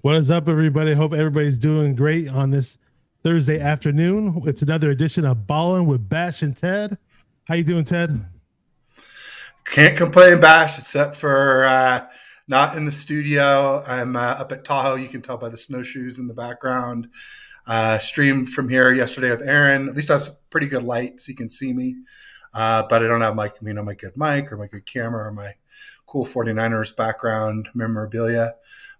What is up, everybody? Hope everybody's doing great on this Thursday afternoon. It's another edition of Ballin with Bash and Ted. How you doing, Ted? Can't complain, Bash, except for not in the studio. I'm up at Tahoe. You can tell by the snowshoes in the background. Streamed from here yesterday with Aaron. At least that's pretty good light, so you can see me. But I don't have my good mic or my good camera or my cool 49ers background memorabilia.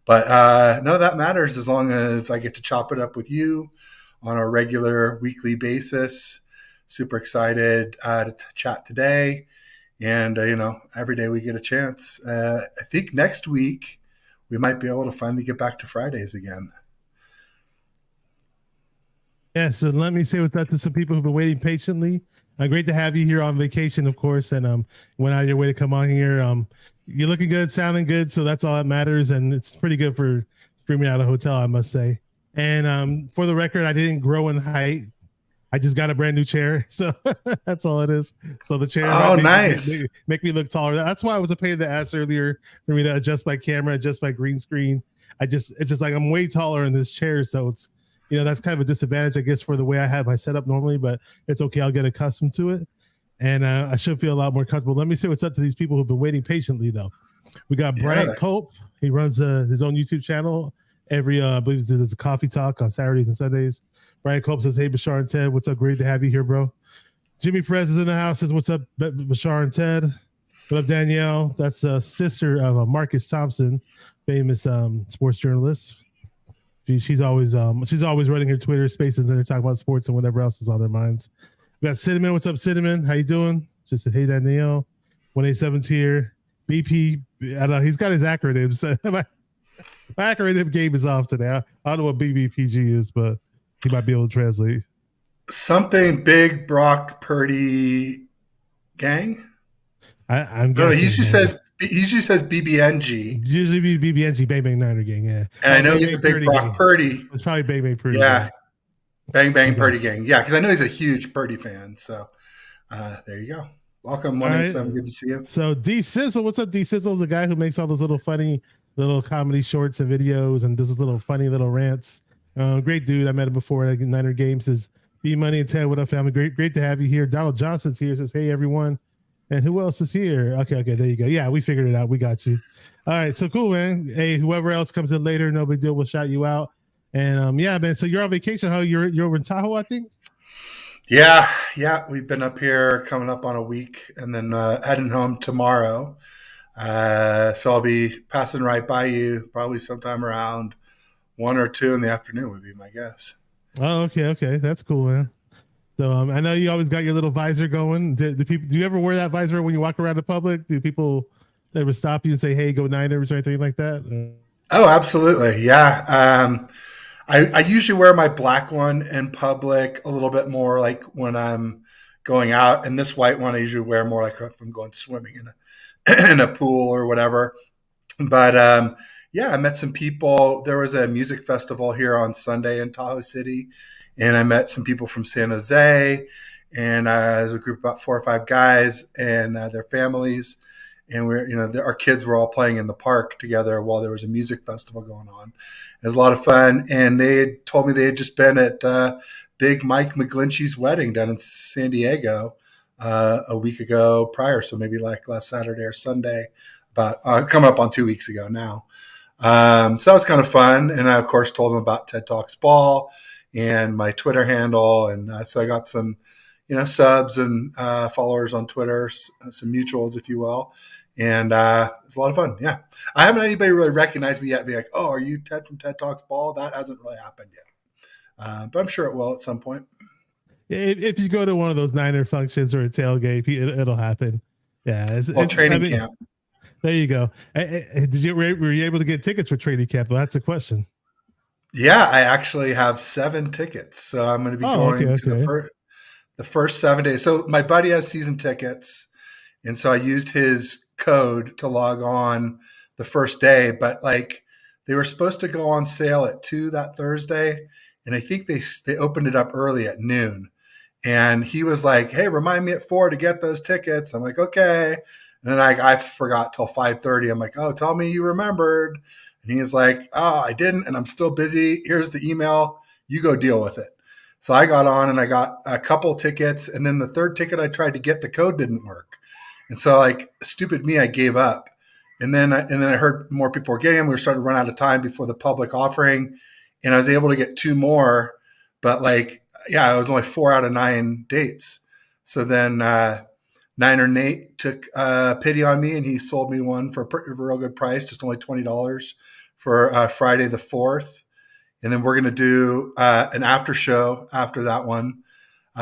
But none of that matters as long as I get to chop it up with you on a regular weekly basis. Super excited to chat today. And, every day we get a chance. I think next week we might be able to finally get back to Fridays again. Yes, and let me say what's up to some people who've been waiting patiently. Great to have you here on vacation, of course, and went out of your way to come on here. You're looking good, sounding good, so that's all that matters, and it's pretty good for streaming out of a hotel, I must say. And for the record, I didn't grow in height. I just got a brand new chair, so that's all it is. So the chair Oh, might nice. make me look taller. That's why I was a pain in the ass earlier for me to adjust my camera, adjust my green screen. It's just like I'm way taller in this chair, so it's that's kind of a disadvantage, I guess, for the way I have my setup normally. But it's okay. I'll get accustomed to it, and I should feel a lot more comfortable. Let me say what's up to these people who've been waiting patiently, though. We got Brian Culp. He runs his own YouTube channel. Every I believe there's a coffee talk on Saturdays and Sundays. Brian Culp says, "Hey, Bashar and Ted, what's up? Great to have you here, bro." Jimmy Perez is in the house. Says, "What's up, Bashar and Ted?" What up, Danielle? That's a sister of Marcus Thompson, famous sports journalist. She's always running her Twitter spaces and they're talking about sports and whatever else is on their minds. We got Cinnamon. What's up, Cinnamon? How you doing? Just said, "Hey, Danielle." 187's here. BP. I don't know. He's got his acronyms. My acronym game is off today. I don't know what BBPG is, but he might be able to translate. Something big Brock Purdy gang. I'm No, guessing. he usually says BBNG. Usually be BBNG Bang Bang Niner Gang, yeah. And I know he's a big Purdy Brock gang. Purdy. It's probably Bang Bang Purdy. Yeah. Gang. Bang Bang Purdy gang. Yeah, because I know he's a huge Purdy fan. So there you go. Welcome, 187. Right. Good to see you. So D Sizzle, what's up? D Sizzle is the guy who makes all those little funny little comedy shorts and videos and does those little funny little rants. Great dude. I met him before at Niner Games. Says B Money and Ted, what up, family? Great to have you here. Donald Johnson's here. Says, "Hey, everyone." And who else is here? Okay, there you go. Yeah, we figured it out. We got you. All right, so cool, man. Hey, whoever else comes in later, no big deal. We'll shout you out. And yeah, man. So you're on vacation. How you're over in Tahoe, I think. Yeah. We've been up here coming up on a week, and then heading home tomorrow. So I'll be passing right by you, probably sometime around 1 or 2 in the afternoon would be my guess. Oh, okay. That's cool, man. So I know you always got your little visor going. Do you ever wear that visor when you walk around the public? Do people ever stop you and say, "Hey, go Niners" or anything like that? Oh, absolutely. Yeah. I usually wear my black one in public a little bit more like when I'm going out. And this white one I usually wear more like if I'm going swimming in a pool or whatever. But yeah, I met some people. There was a music festival here on Sunday in Tahoe City, and I met some people from San Jose. And as a group of about 4 or 5 guys and their families. And our kids were all playing in the park together while there was a music festival going on. It was a lot of fun. And they had told me they had just been at Big Mike McGlinchey's wedding down in San Diego a week ago prior. So maybe like last Saturday or Sunday, about coming up on 2 weeks ago now. So that was kind of fun. And I, of course, told them about TED Talks Ball and my Twitter handle. And so I got some, subs and followers on Twitter, some mutuals, if you will. And it's a lot of fun. Yeah. I haven't had anybody really recognize me yet and be like, "Oh, are you Ted from TED Talks Ball?" That hasn't really happened yet. But I'm sure it will at some point. If you go to one of those Niner functions or a tailgate, it'll happen. Yeah. It's training camp. There you go. Were you able to get tickets for training camp? Well, that's a question. Yeah, I actually have 7 tickets. So I'm going to be going to the first 7 days. So my buddy has season tickets. And so I used his code to log on the first day, but like they were supposed to go on sale at 2 that Thursday. And I think they opened it up early at noon. And he was like, "Hey, remind me at 4 to get those tickets." I'm like, "Okay." And then I forgot till 5:30. I'm like, "Oh, tell me you remembered." And he's like, oh, I didn't, and I'm still busy. Here's the email. You go deal with it. So I got on and I got a couple tickets. And then the third ticket I tried to get, the code didn't work. And so, like, stupid me, I gave up. And then I heard more people were getting them. We were starting to run out of time before the public offering. And I was able to get 2 more. But, like, yeah, it was only 4 out of 9 dates. So then Niner Nate took pity on me, and he sold me one for a real good price, just only $20 for Friday the 4th. And then we're going to do an after show after that one.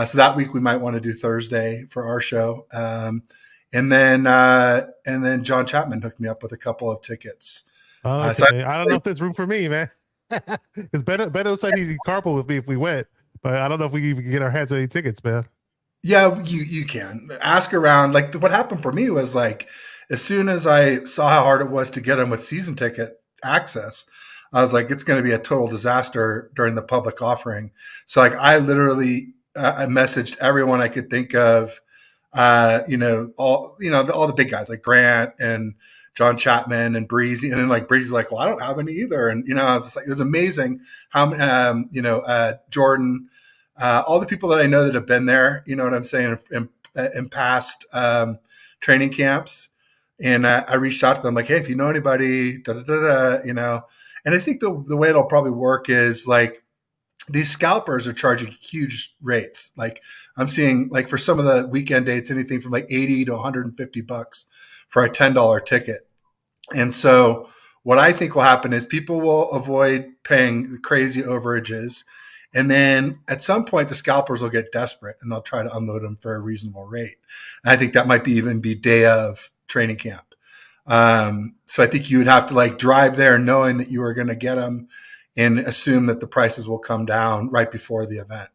So that week we might want to do Thursday for our show. And then John Chapman hooked me up with a couple of tickets. Oh, okay. So I don't know if there's room for me, man. Because Beto said he'd carpool with me if we went, but I don't know if we can get our hands on any tickets, man. Yeah, you can ask around. Like, what happened for me was, like, as soon as I saw how hard it was to get them with season ticket access, I was like, it's going to be a total disaster during the public offering. So, like, I literally I messaged everyone I could think of, all the big guys like Grant and John Chapman and Breezy, and then, like, Breezy's like, well, I don't have any either, and I was just like, it was amazing how Jordan. All the people that I know that have been there, you know what I'm saying, in past training camps. And I reached out to them like, hey, if you know anybody, And I think the way it'll probably work is, like, these scalpers are charging huge rates. Like, I'm seeing, like, for some of the weekend dates, anything from like $80 to $150 for a $10 ticket. And so what I think will happen is people will avoid paying crazy overages. And then at some point, the scalpers will get desperate and they'll try to unload them for a reasonable rate. And I think that might even be day of training camp. So I think you would have to, like, drive there knowing that you were going to get them and assume that the prices will come down right before the event.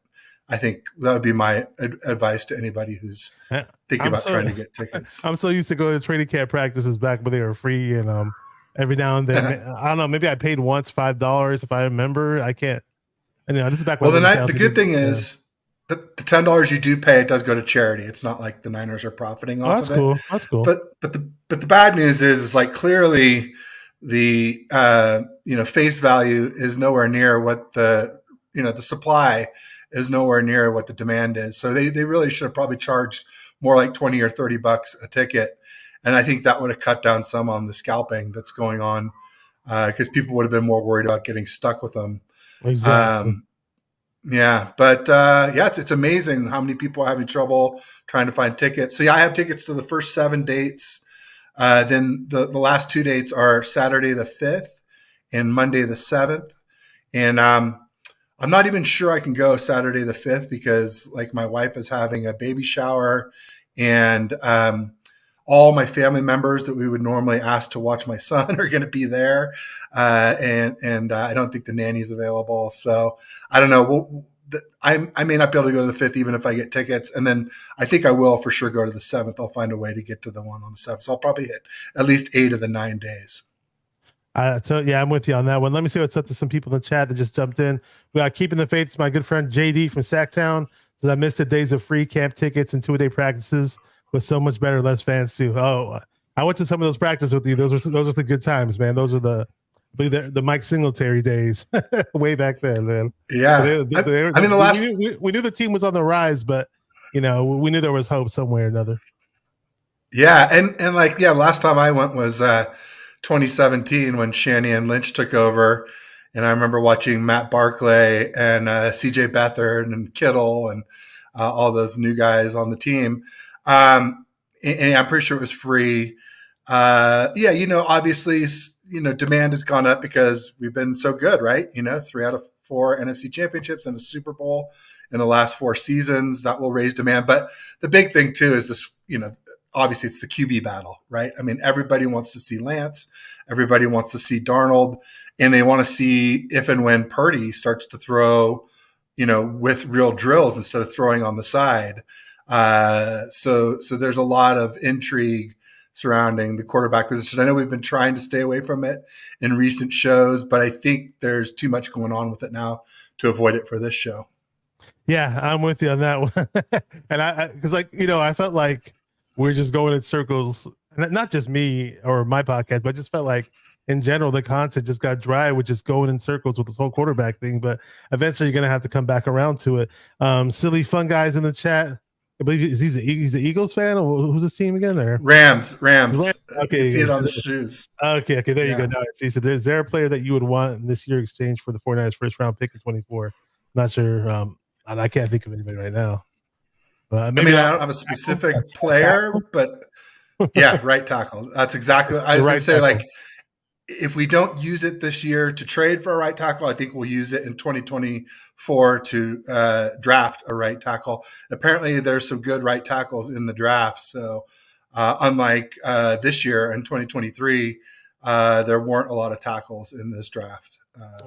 I think that would be my advice to anybody who's thinking about trying to get tickets. I'm so used to going to training camp practices back when they were free. And every now and then, I don't know, maybe I paid once $5 if I remember. I can't. And this is back when the good thing is the $10 you do pay, it does go to charity. It's not like the Niners are profiting off of it. Cool. That's cool. But the bad news is like, clearly the face value is nowhere near what the supply is nowhere near what the demand is. So they really should have probably charged more like $20 or $30 a ticket. And I think that would have cut down some on the scalping that's going on, because people would have been more worried about getting stuck with them. Exactly. It's amazing how many people are having trouble trying to find tickets. So yeah, I have tickets to the first 7 dates. Then the last 2 dates are Saturday the 5th and Monday the 7th. And I'm not even sure I can go Saturday the 5th because, like, my wife is having a baby shower, and all my family members that we would normally ask to watch my son are going to be there. And I don't think the nanny's available. So I don't know. I may not be able to go to the 5th, even if I get tickets. And then I think I will for sure go to the 7th. I'll find a way to get to the one on the 7th. So I'll probably hit at least 8 of the 9 days. So yeah, I'm with you on that one. Let me see what's up to some people in the chat that just jumped in. We got Keeping the Faith. It's my good friend JD from Sacktown. So I missed the days of free camp tickets and 2-a-day practices. Was so much better, less fans too. Oh, I went to some of those practices with you. Those were the good times, man. Those were the Mike Singletary days way back then, man. Yeah, we knew the team was on the rise, but we knew there was hope somewhere or another. Yeah, and last time I went was 2017 when Shanny and Lynch took over, and I remember watching Matt Barclay and CJ Beathard and Kittle and all those new guys on the team. And I'm pretty sure it was free. Obviously, demand has gone up because we've been so good, right? 3 out of 4 NFC championships and a Super Bowl in the last 4 seasons. That will raise demand. But the big thing too is this, obviously it's the QB battle, right? I mean, everybody wants to see Lance. Everybody wants to see Darnold. And they want to see if and when Purdy starts to throw, with real drills instead of throwing on the side. So there's a lot of intrigue surrounding the quarterback position. I know we've been trying to stay away from it in recent shows, but I think there's too much going on with it now to avoid it for this show. Yeah, I'm with you on that one. And I felt like we're just going in circles, not just me or my podcast, but I just felt like in general, the content just got dry with just going in circles with this whole quarterback thing. But eventually, you're gonna have to come back around to it. Silly fun guys in the chat. I believe he's an Eagles fan, or who's his team again? Or Rams. You can see Okay, it on the shoes. okay, there you Yeah. go. Now I see. So, is there a player that you would want in this year exchange for the 49ers first round pick in 24? Not sure. I can't think of anybody right now. Maybe I don't have a specific player, but yeah, right tackle. That's exactly what I was going to say. tackle. Like, if we don't use it this year to trade for a right tackle, I think we'll use it in 2024 to draft a right tackle. Apparently, there's some good right tackles in the draft. So, unlike this year in 2023, there weren't a lot of tackles in this draft.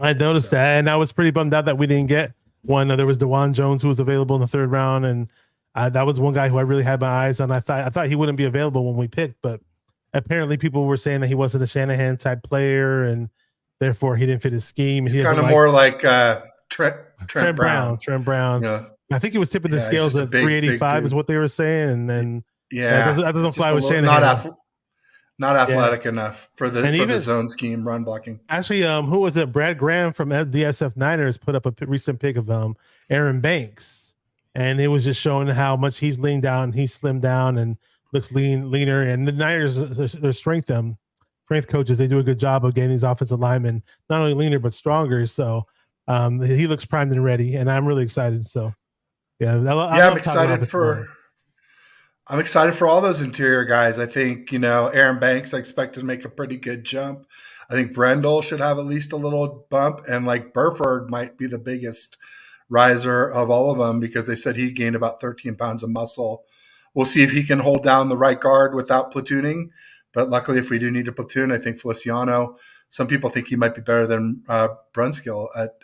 I noticed that, and I was pretty bummed out that we didn't get one. There was DeJuan Jones, who was available in the third round, and that was one guy who I really had my eyes on. I thought he wouldn't be available when we picked, but apparently people were saying that he wasn't a Shanahan type player, and therefore he didn't fit his scheme. He's kind of more like Trent Brown. Trent Brown. Yeah. I think he was tipping the scales at 385 is what they were saying, and that doesn't fly with Shanahan. Not athletic enough for the zone scheme run blocking. Actually, who was it? Brad Graham from the SF Niners put up a recent pic of Aaron Banks, and it was just showing how much he's leaned down, he's slimmed down, and looks leaner. And the Niners, their strength coaches, they do a good job of getting these offensive linemen not only leaner but stronger. So he looks primed and ready, and I'm really excited. So I'm excited for. I'm excited for all those interior guys. I think, Aaron Banks, I expect to make a pretty good jump. I think Brendel should have at least a little bump. And like Burford might be the biggest riser of all of them because they said he gained about 13 pounds of muscle. We'll see if he can hold down the right guard without platooning. But luckily, if we do need a platoon, I think Feliciano, some people think he might be better than Brunskill at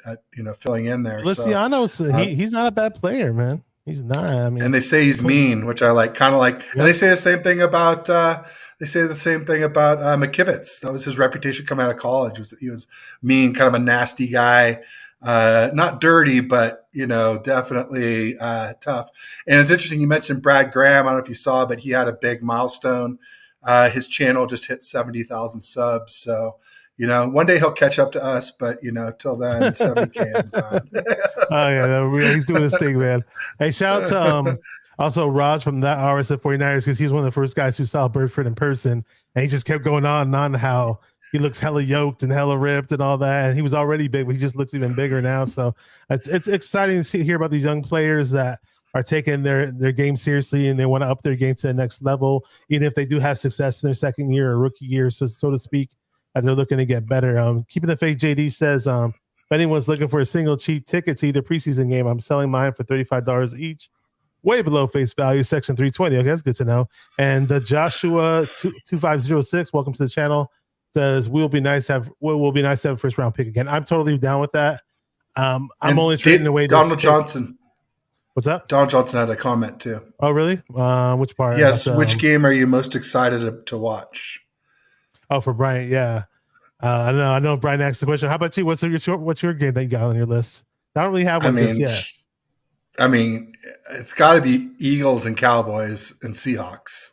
filling in there. Feliciano, he's not a bad player, man. He's not. And they say he's mean, which I like. Kind of like. Yep. And they say the same thing about. McKivitz. That was his reputation coming out of college. He was mean, kind of a nasty guy, not dirty, but definitely tough. And it's interesting. You mentioned Brad Graham. I don't know if you saw, but he had a big milestone. His channel just hit 70,000 subs. So. One day he'll catch up to us, but till then, 70K isn't done. He's doing his thing, man. Hey, shout out to also Raj from that RSF 49ers because he was one of the first guys who saw Burford in person, and he just kept going on and on how he looks hella yoked and hella ripped and all that, and he was already big, but he just looks even bigger now. So it's exciting to hear about these young players that are taking their game seriously and they want to up their game to the next level, even if they do have success in their second year or rookie year, so to speak. They're looking to get better. Keeping the faith, JD says, if anyone's looking for a single cheap ticket to either preseason game, I'm selling mine for $35 each, way below face value, section 320. Okay, that's good to know. And Joshua 2506, welcome to the channel, says will be nice to have a first round pick again. I'm totally down with that. I'm only trading away Donald Johnson. What's up? Donald Johnson had a comment too. Oh, really? Which part? Yes. Which game are you most excited to watch? Oh, for Brian, yeah. I know Brian asked the question. How about you? What's your game that you got on your list? I don't really have one just yet. It's got to be Eagles and Cowboys and Seahawks.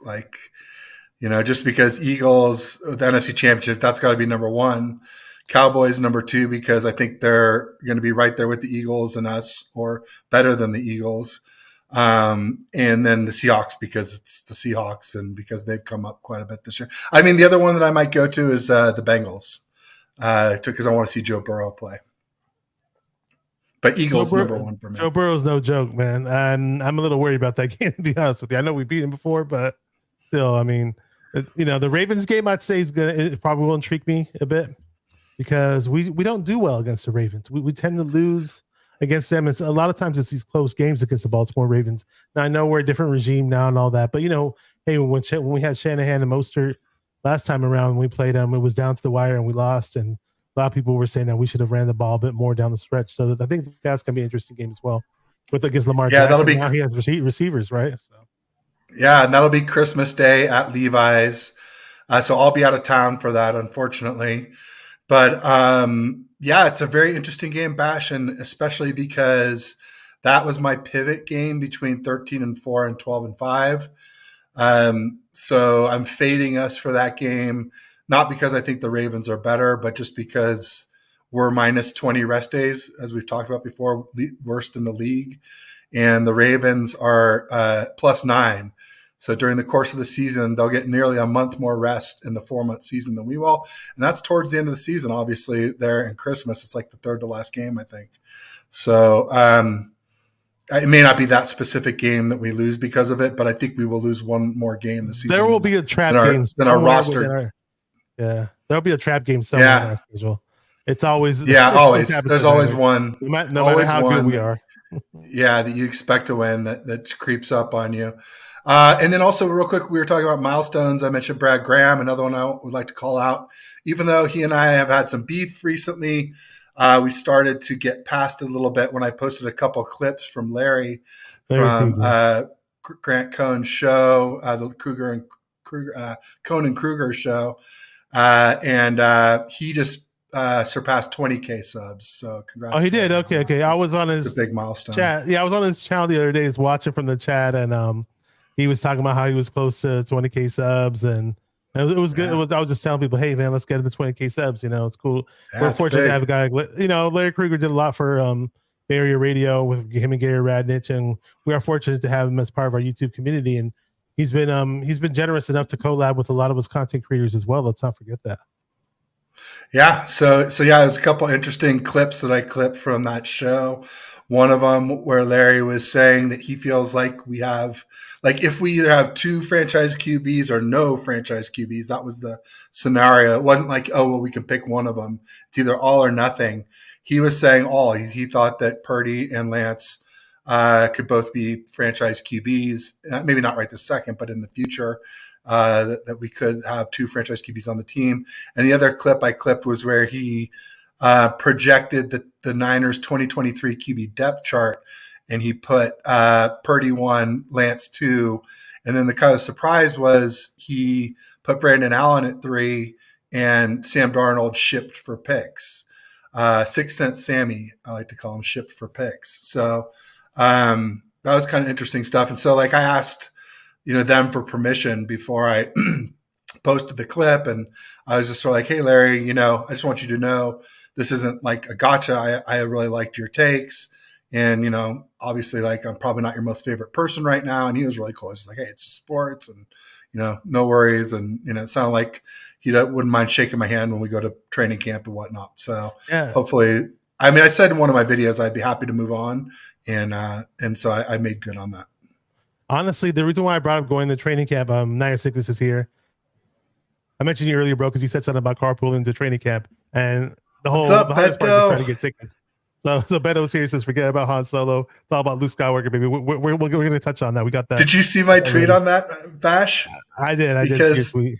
Just because Eagles, the NFC Championship, that's got to be number one. Cowboys number two because I think they're going to be right there with the Eagles and us, or better than the Eagles. And then the Seahawks because it's the Seahawks and because they've come up quite a bit this year. The other one that I might go to is the Bengals because I want to see Joe Burrow play. But Eagles number one for me. Joe Burrow's no joke, man. And I'm a little worried about that game, to be honest with you. I know we beat him before, but still, the Ravens game I'd say it probably will intrigue me a bit because we don't do well against the Ravens. We tend to lose against them. It's a lot of times it's these close games against the Baltimore Ravens. Now I know we're a different regime now and all that, but hey, when we had Shanahan and Mostert last time around, when we played them, it was down to the wire and we lost. And a lot of people were saying that we should have ran the ball a bit more down the stretch. So I think that's going to be an interesting game as well. With against Lamar Jackson, that'll be. Now he has receivers, right? So. Yeah, and that'll be Christmas Day at Levi's. So I'll be out of town for that, unfortunately. But it's a very interesting game, Bash, and especially because that was my pivot game between 13-4 and 12-5. So I'm fading us for that game, not because I think the Ravens are better, but just because we're minus 20 rest days, as we've talked about before, worst in the league. And the Ravens are +9. So during the course of the season, they'll get nearly a month more rest in the 4-month season than we will. And that's towards the end of the season. Obviously, there in Christmas, it's like the third to last game, I think. So it may not be that specific game that we lose because of it, but I think we will lose one more game this season. There will be a trap game. Than our roster. There'll be a trap game somewhere in our schedule. It's always always. There's always one. No matter how good we are. That you expect to win that creeps up on you. And then also real quick, we were talking about milestones. I mentioned Brad Graham, another one I would like to call out. Even though he and I have had some beef recently, we started to get past it a little bit when I posted a couple clips from Larry from Grant Cohn's show, the Cohn and Kruger show. And he just surpassed 20K subs. So congrats. Oh, he did. Okay. I was on his it's a big milestone. Chat. Yeah, I was on his channel the other day, just watching from the chat, and he was talking about how he was close to 20K subs, and it was good. Yeah. I was just telling people, hey man, let's get into 20K subs. It's cool. Yeah, we're fortunate to have a guy like, Larry Kruger did a lot for Bay Area Radio with him and Gary Radnich, and we are fortunate to have him as part of our YouTube community. And he's been generous enough to collab with a lot of his content creators as well. Let's not forget that. Yeah. So there's a couple interesting clips that I clipped from that show. One of them where Larry was saying that he feels like we have, like if we either have 2 franchise QBs or no franchise QBs, that was the scenario. It wasn't like, oh, well, we can pick one of them. It's either all or nothing. He was saying all. He thought that Purdy and Lance could both be franchise QBs, maybe not right this second, but in the future. That we could have 2 franchise QBs on the team. And the other clip I clipped was where he projected the Niners 2023 QB depth chart, and he put Purdy 1, Lance 2. And then the kind of surprise was he put Brandon Allen at 3 and Sam Darnold shipped for picks. 6 cent Sammy, I like to call him, shipped for picks. So that was kind of interesting stuff. And so like I asked them for permission before I posted the clip. And I was just sort of like, hey, Larry, I just want you to know this isn't like a gotcha. I really liked your takes. And, obviously, like, I'm probably not your most favorite person right now. And he was really cool. He's like, hey, it's sports and, no worries. And, it sounded like he wouldn't mind shaking my hand when we go to training camp and whatnot. So hopefully, I said in one of my videos, I'd be happy to move on. And so I made good on that. Honestly, the reason why I brought up going to training camp, Niner Sickness is here. I mentioned you earlier, bro, because you said something about carpooling to training camp, and the hardest part is trying to get tickets. So Beto was here, says forget about Han Solo, it's all about Luke Skywalker, baby. We're going to touch on that. We got that. Did you see my tweet on that, Bash? I did. I did see your tweet.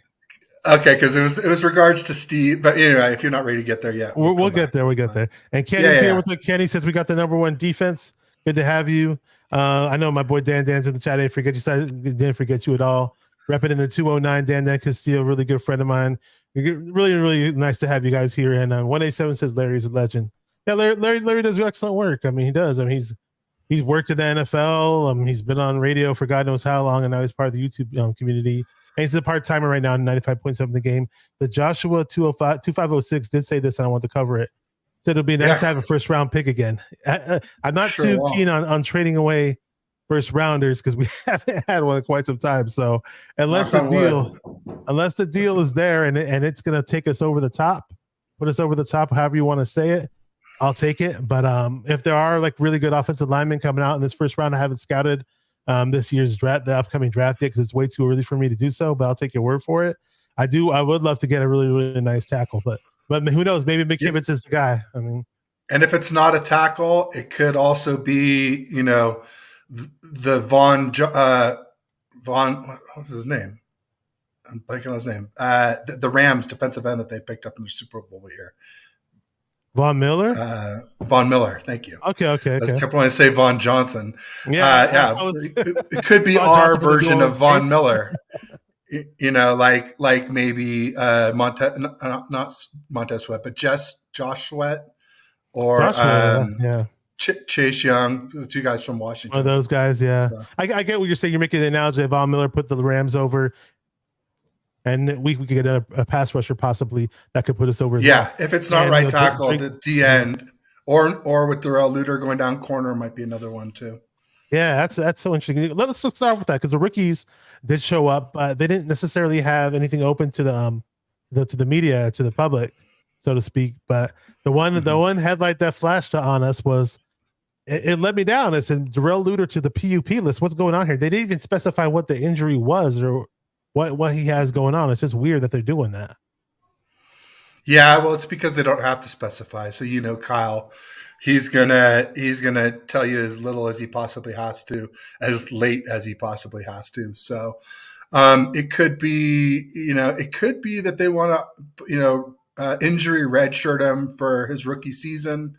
Okay, because it was regards to Steve. But anyway, if you're not ready to get there yet, we'll get there. We'll get there. And Kenny's here. What's up, Kenny? Says we got the #1 defense. Good to have you. I know my boy Dan's in the chat. I didn't forget you at all. Repping in the 209, Dan Castillo, really good friend of mine. Really, really nice to have you guys here. And 187 says Larry's a legend. Yeah, Larry does excellent work. He does. He's worked in the NFL. He's been on radio for God knows how long, and now he's part of the YouTube community. And he's a part-timer right now in 95.7 The Game. The Joshua 2506 did say this, and I want to cover it. Said it'll be nice to have a first-round pick again. I'm not too keen on trading away first rounders because we haven't had one in quite some time. So unless the deal is there and it's going to take us over the top, put us over the top, however you want to say it, I'll take it. But if there are like really good offensive linemen coming out in this first round, I haven't scouted this year's draft, the upcoming draft yet, because it's way too early for me to do so. But I'll take your word for it. I would love to get a really, really nice tackle, but who knows? Maybe McKivitz is the guy. And if it's not a tackle, it could also be, the Vaughn. What's his name? I'm blanking on his name. The Rams defensive end that they picked up in the Super Bowl here. Von Miller? Von Miller. Thank you. Okay. I kept wanting to say Von Johnson. Yeah. It could be our version of Von Miller. Like maybe not Montez Sweat, but Josh Sweat or Chase Young, the 2 guys from Washington. One of those guys, yeah. So. I get what you're saying. You're making the analogy of Von Miller put the Rams over, and we could get a pass rusher possibly that could put us over as well. If it's not And, right tackle, the yeah. DN or with Darrell Luter going down corner might be another one too. Yeah, that's so interesting. Let's start with that because the rookies did show up. They didn't necessarily have anything open to the media, to the public, so to speak. But the one headlight that flashed on us was it let me down. It said Darrell Luter to the PUP list. What's going on here? They didn't even specify what the injury was or what he has going on. It's just weird that they're doing that. Yeah, well, it's because they don't have to specify. So Kyle, he's gonna tell you as little as he possibly has to, as late as he possibly has to. So it could be, that they want to, injury redshirt him for his rookie season,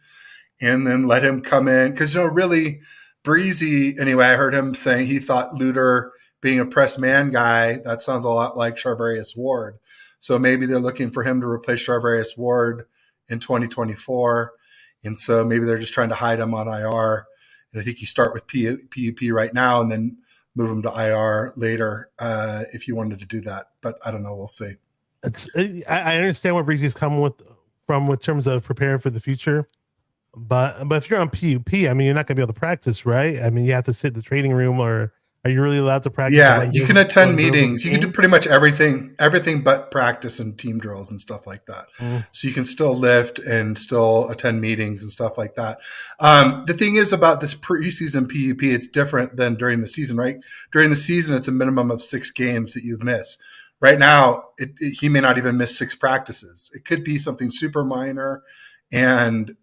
and then let him come in because really Breezy. Anyway, I heard him saying he thought Luter being a press man guy, that sounds a lot like Charvarius Ward. So maybe they're looking for him to replace Charvarius Ward in 2024. And so maybe they're just trying to hide him on IR. And I think you start with PUP right now and then move him to IR later if you wanted to do that. But I don't know. We'll see. I understand what Breezy's coming from in terms of preparing for the future. But if you're on PUP, I mean, you're not going to be able to practice, right? I mean, you have to sit in the training room or are you really allowed to practice? Yeah, you can attend meetings. You can do pretty much everything but practice and team drills and stuff like that. So you can still lift and still attend meetings and stuff like that. The thing is about this preseason PUP, it's different than during the season, right? During the season, it's a minimum of 6 games that you miss. Right now, he may not even miss 6 practices. It could be something super minor, and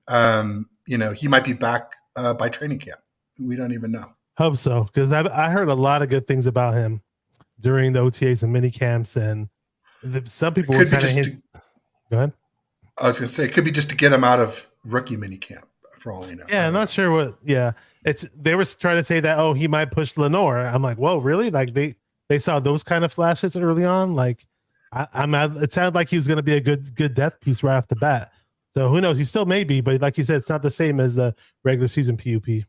he might be back by training camp. We don't even know. Hope so, because I heard a lot of good things about him during the OTAs and mini camps, and some people were kind of Go ahead. I was going to say it could be just to get him out of rookie mini camp for all we know. Yeah, I'm not sure what. Yeah, they were trying to say that he might push Lenore. I'm like, whoa, really? Like they saw those kind of flashes early on. Like it sounded like he was going to be a good death piece right off the bat. So who knows? He still may be, but like you said, it's not the same as the regular season PUP.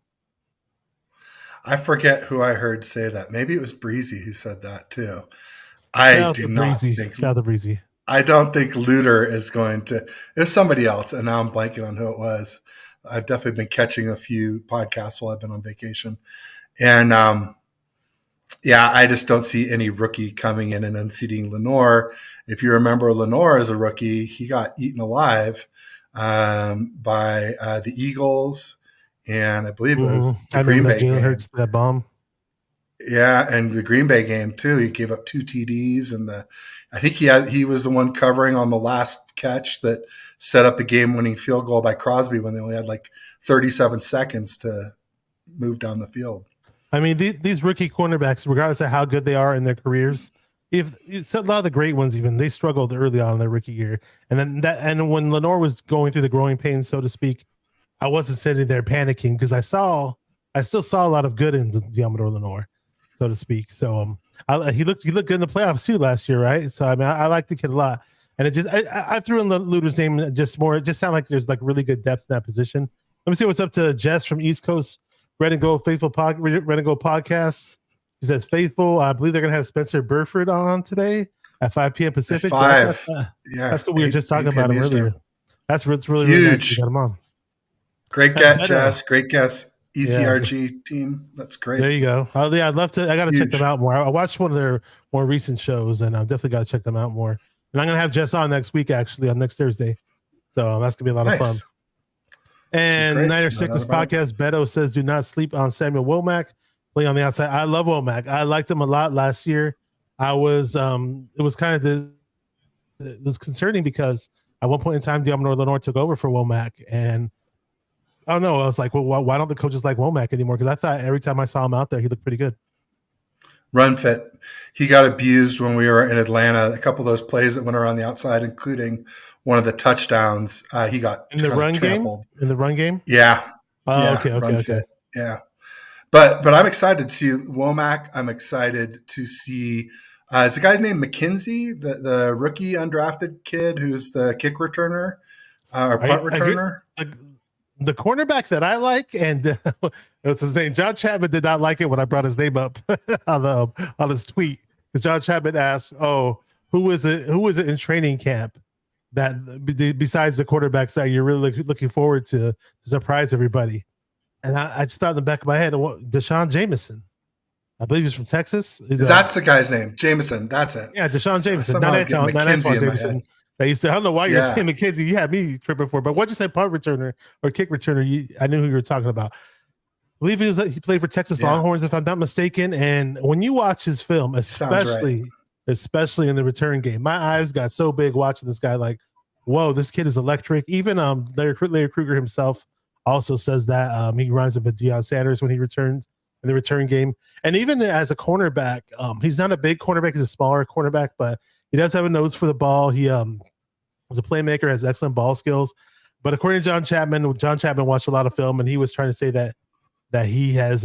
I forget who I heard say that. Maybe it was Breezy who said that too. I do not think. Shout out to Breezy. I don't think Luter is going to. There's somebody else, and now I'm blanking on who it was. I've definitely been catching a few podcasts while I've been on vacation, and I just don't see any rookie coming in and unseating Lenore. If you remember, Lenore as a rookie, he got eaten alive by the Eagles. And I believe it was the Green Bay game. Hurts that bomb. Yeah, and the Green Bay game too. He gave up 2 TDs, and I think he was the one covering on the last catch that set up the game-winning field goal by Crosby when they only had like 37 seconds to move down the field. I mean, these rookie cornerbacks, regardless of how good they are in their careers, a lot of the great ones, even they struggled early on in their rookie year, and when Lenore was going through the growing pains, so to speak. I wasn't sitting there panicking because I still saw a lot of good in Diamador Lenore, so to speak. So he looked good in the playoffs too last year, right? So I mean, I like the kid a lot, and I threw in Luter's name it just sounded like there's like really good depth in that position. Let me see what's up to Jess from East Coast Red and Gold Faithful Red and Gold podcast. She says faithful. I believe they're gonna have Spencer Burford on today at 5 p.m. Pacific. At 5. So that's what we were just talking about him earlier. It's really huge. Really nice to get him on. Great get, Jess. Great guess. ECRG team. That's great. There you go. I'd love to. I got to check them out more. I watched one of their more recent shows, and I've definitely got to check them out more. And I'm going to have Jess on next week, actually, on next Thursday. So that's going to be a lot of fun. And Niner Sickness Podcast, Beto says, do not sleep on Samuel Womack playing on the outside. I love Womack. I liked him a lot last year. It was kind of it was concerning because at one point in time, Diamador Lenore took over for Womack, and I don't know. I was like, well, why don't the coaches like Womack anymore? Because I thought every time I saw him out there, he looked pretty good. Run fit. He got abused when we were in Atlanta. A couple of those plays that went around the outside, including one of the touchdowns, he got in the run trampled. game. In the run game. Yeah. Okay. Fit. Yeah. But I'm excited to see Womack. I'm excited to see. Is the guy's name McKenzie, the rookie undrafted kid who's the kick returner or punt returner? The cornerback that I like, and it's his name. John Chapman did not like it when I brought his name up on his tweet, because John Chapman asked, who is it? Who is it in training camp that besides the quarterbacks that you're really looking forward to surprise everybody? And I just thought in the back of my head, Deshaun Jameson. I believe he's from Texas. That's the guy's name, Jameson. That's it. Yeah, Deshaun Jameson, Somehow I was getting not McKenzie Antoine in my Jameson. head. They used to. I don't know why you're Yeah. saying McKenzie. You had me tripping for, but what'd you say, punt returner or kick returner? I knew who you were talking about. I believe he played for Texas Longhorns, if I'm not mistaken. And when you watch his film, especially in the return game, my eyes got so big watching this guy. Like, whoa, this kid is electric. Even Larry Krueger himself also says that he reminds him of Deion Sanders when he returns in the return game. And even as a cornerback, he's not a big cornerback; he's a smaller cornerback, but he does have a nose for the ball. He was a playmaker, has excellent ball skills. But according to John Chapman watched a lot of film, and he was trying to say that he has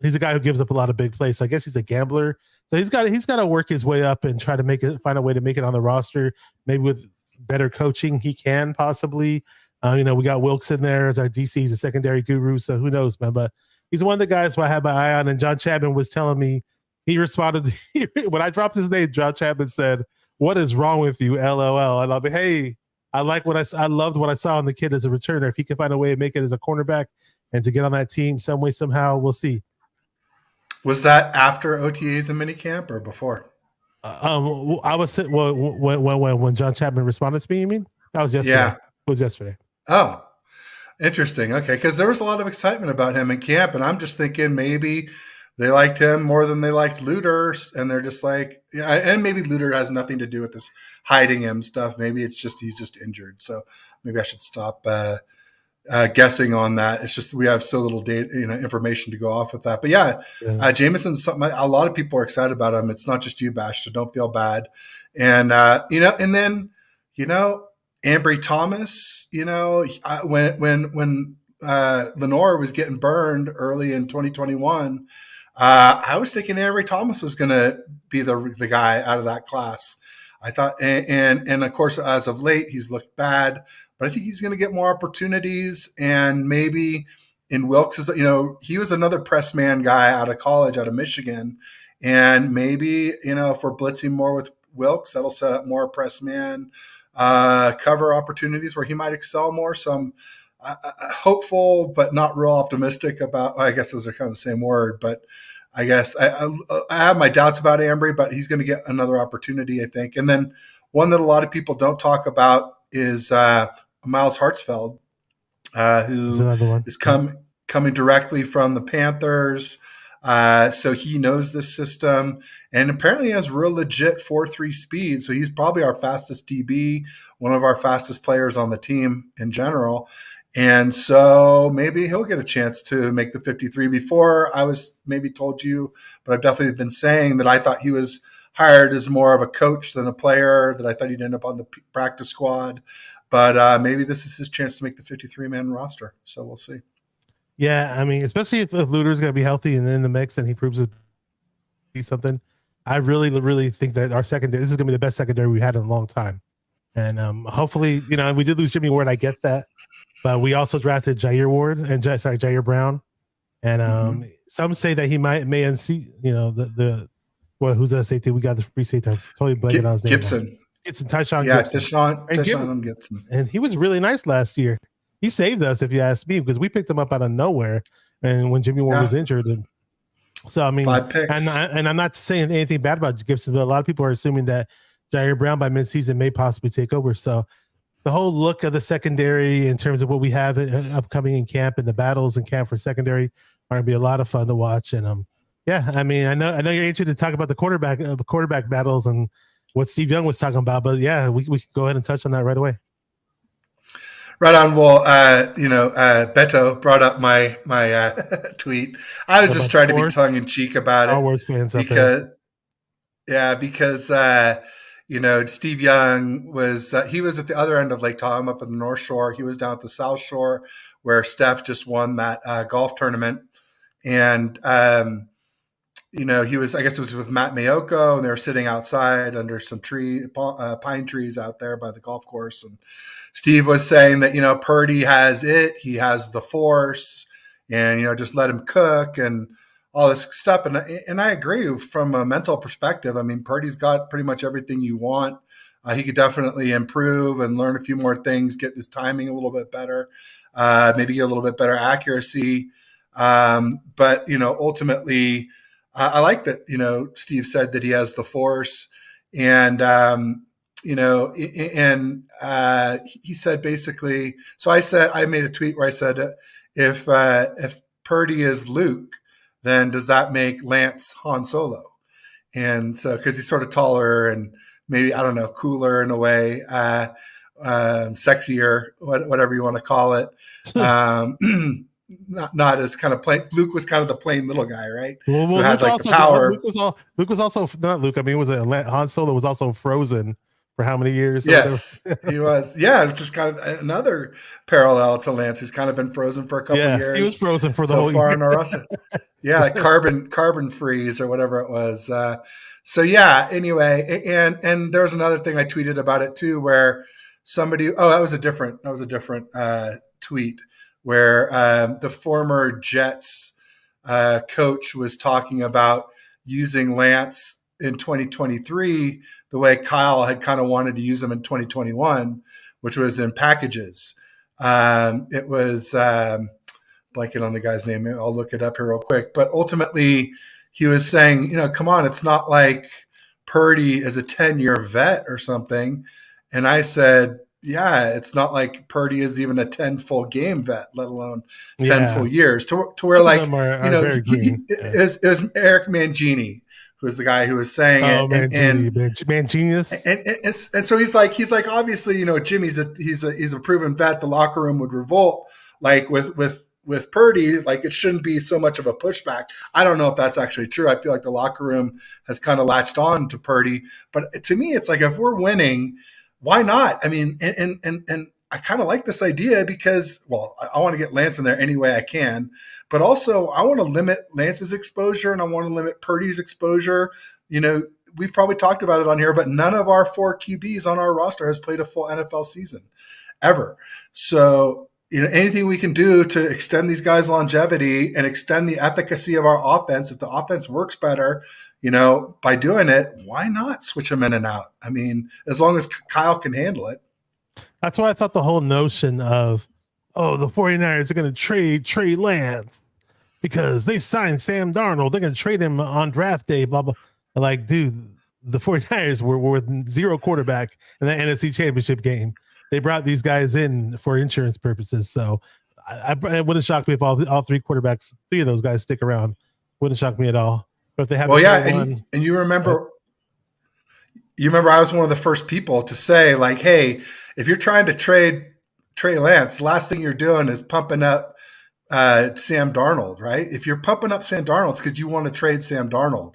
he's a guy who gives up a lot of big plays. So I guess he's a gambler. So he's got to work his way up and try to find a way to make it on the roster. Maybe with better coaching, he can possibly. We got Wilkes in there as our DC. He's a secondary guru, so who knows, man? But he's one of the guys who I had my eye on. And John Chapman was telling me, he responded when I dropped his name. John Chapman said, "What is wrong with you?" LOL. And I'll be, hey, I loved what I saw in the kid as a returner. If he can find a way to make it as a cornerback and to get on that team some way, somehow, we'll see. Was that after OTAs and minicamp or before? I was when John Chapman responded to me. You mean that was yesterday? Yeah, it was yesterday. Oh, interesting. Okay, because there was a lot of excitement about him in camp, and I'm just thinking maybe they liked him more than they liked Luter, and they're just like, and maybe Luter has nothing to do with this hiding him stuff. Maybe it's just he's just injured. So maybe I should stop guessing on that. It's just we have so little data, information to go off with that. But yeah. Jameson's something a lot of people are excited about him. It's not just you, Bash, so don't feel bad. And and then Ambry Thomas. When Lenore was getting burned early in 2021. I was thinking Ambry Thomas was going to be the guy out of that class. I thought, and of course, as of late, he's looked bad, but I think he's going to get more opportunities. And maybe in Wilkes, he was another press man guy out of college, out of Michigan. And maybe, if we're blitzing more with Wilkes, that'll set up more press man cover opportunities where he might excel more. So I'm hopeful, but not real optimistic about, I guess those are kind of the same word, but I guess I have my doubts about Ambry, but he's going to get another opportunity, I think. And then one that a lot of people don't talk about is Miles Hartsfeld, who is coming directly from the Panthers. So he knows the system and apparently has real legit 4.3 speed. So he's probably our fastest DB, one of our fastest players on the team in general. And so maybe he'll get a chance to make the 53. Before I was maybe told you, but I've definitely been saying that I thought he was hired as more of a coach than a player, that I thought he'd end up on the practice squad. But maybe this is his chance to make the 53-man roster. So we'll see. Yeah, I mean, especially if Luter's going to be healthy and in the mix and he proves he's something. I really, really think that our secondary, this is going to be the best secondary we've had in a long time. And hopefully, we did lose Jimmy Ward. I get that. But we also drafted Ji'Ayir Brown. And some say that he may unseat, who's that safety? We got the free safety. I'm totally blanking on his name. Gibson, Tyshawn Gibson. Deshaun Gibson. And he was really nice last year. He saved us, if you ask me, because we picked him up out of nowhere. And when Jimmy Ward was injured. And so, I mean, 5 picks. And I'm not saying anything bad about Gibson, but a lot of people are assuming that Ji'Ayir Brown by midseason may possibly take over. So the whole look of the secondary in terms of what we have upcoming in camp and the battles in camp for secondary are going to be a lot of fun to watch. And I mean, I know you're anxious to talk about the quarterback battles and what Steve Young was talking about, but yeah, we can go ahead and touch on that right away. Right on. Well, Beto brought up my tweet. I was just trying to be tongue in cheek about it. Wars fans because Steve Young was he was at the other end of Lake Tahoe, up at the North Shore. He was down at the South Shore where Steph just won that golf tournament, and he was, I guess it was with Matt Mayoko, and they were sitting outside under some pine trees out there by the golf course. And Steve was saying that, Purdy has it. He has the force and, just let him cook and all this stuff. And I agree from a mental perspective. I mean, Purdy's got pretty much everything you want. He could definitely improve and learn a few more things, get his timing a little bit better, maybe get a little bit better accuracy. But, ultimately, I like that, Steve said that he has the force. And, he said basically, so I made a tweet where I said, if Purdy is Luke, then does that make Lance Han Solo? And so, because he's sort of taller and maybe, I don't know, cooler in a way, sexier, whatever you want to call it. Not as kind of plain. Luke was kind of the plain little guy, right? Well, Who had Luke like the power. Luke was also not Luke. I mean, Han Solo was also frozen for how many years? Yes, he was. Yeah, it's just kind of another parallel to Lance. He's kind of been frozen for a couple of years. He was frozen for the so whole far year. in our roster. Yeah, like carbon freeze or whatever it was. So yeah. Anyway, and there was another thing I tweeted about it too, where somebody. Oh, that was a different tweet where the former Jets coach was talking about using Lance in 2023 the way Kyle had kind of wanted to use him in 2021, which was in packages. It was blanking on the guy's name. I'll look it up here real quick. But ultimately, he was saying, come on, it's not like Purdy is a 10-year vet or something. And I said, yeah, it's not like Purdy is even a 10 full game vet, let alone 10 full years. To where, like, it was Eric Mangini, who was the guy who was saying it. Manginius. And so he's like, obviously, Jimmy's he's a proven vet. The locker room would revolt, like with Purdy, like it shouldn't be so much of a pushback. I don't know if that's actually true. I feel like the locker room has kind of latched on to Purdy, but to me, it's like, if we're winning, why not? I mean, and I kind of like this idea because, well, I want to get Lance in there any way I can, but also I want to limit Lance's exposure and I want to limit Purdy's exposure. We've probably talked about it on here, but none of our 4 QBs on our roster has played a full NFL season ever. So, anything we can do to extend these guys' longevity and extend the efficacy of our offense, if the offense works better, by doing it, why not switch them in and out? I mean, as long as Kyle can handle it. That's why I thought the whole notion of, the 49ers are going to trade Trey Lance because they signed Sam Darnold. They're going to trade him on draft day, blah, blah. Like, dude, the 49ers were with 0 quarterback in the NFC Championship game. They brought these guys in for insurance purposes. So it wouldn't shock me if all 3 quarterbacks, 3 of those guys stick around. Wouldn't shock me at all. But if they have and you remember I was one of the first people to say, like, hey, if you're trying to trade Trey Lance, the last thing you're doing is pumping up Sam Darnold, right? If you're pumping up Sam Darnold, it's because you want to trade Sam Darnold.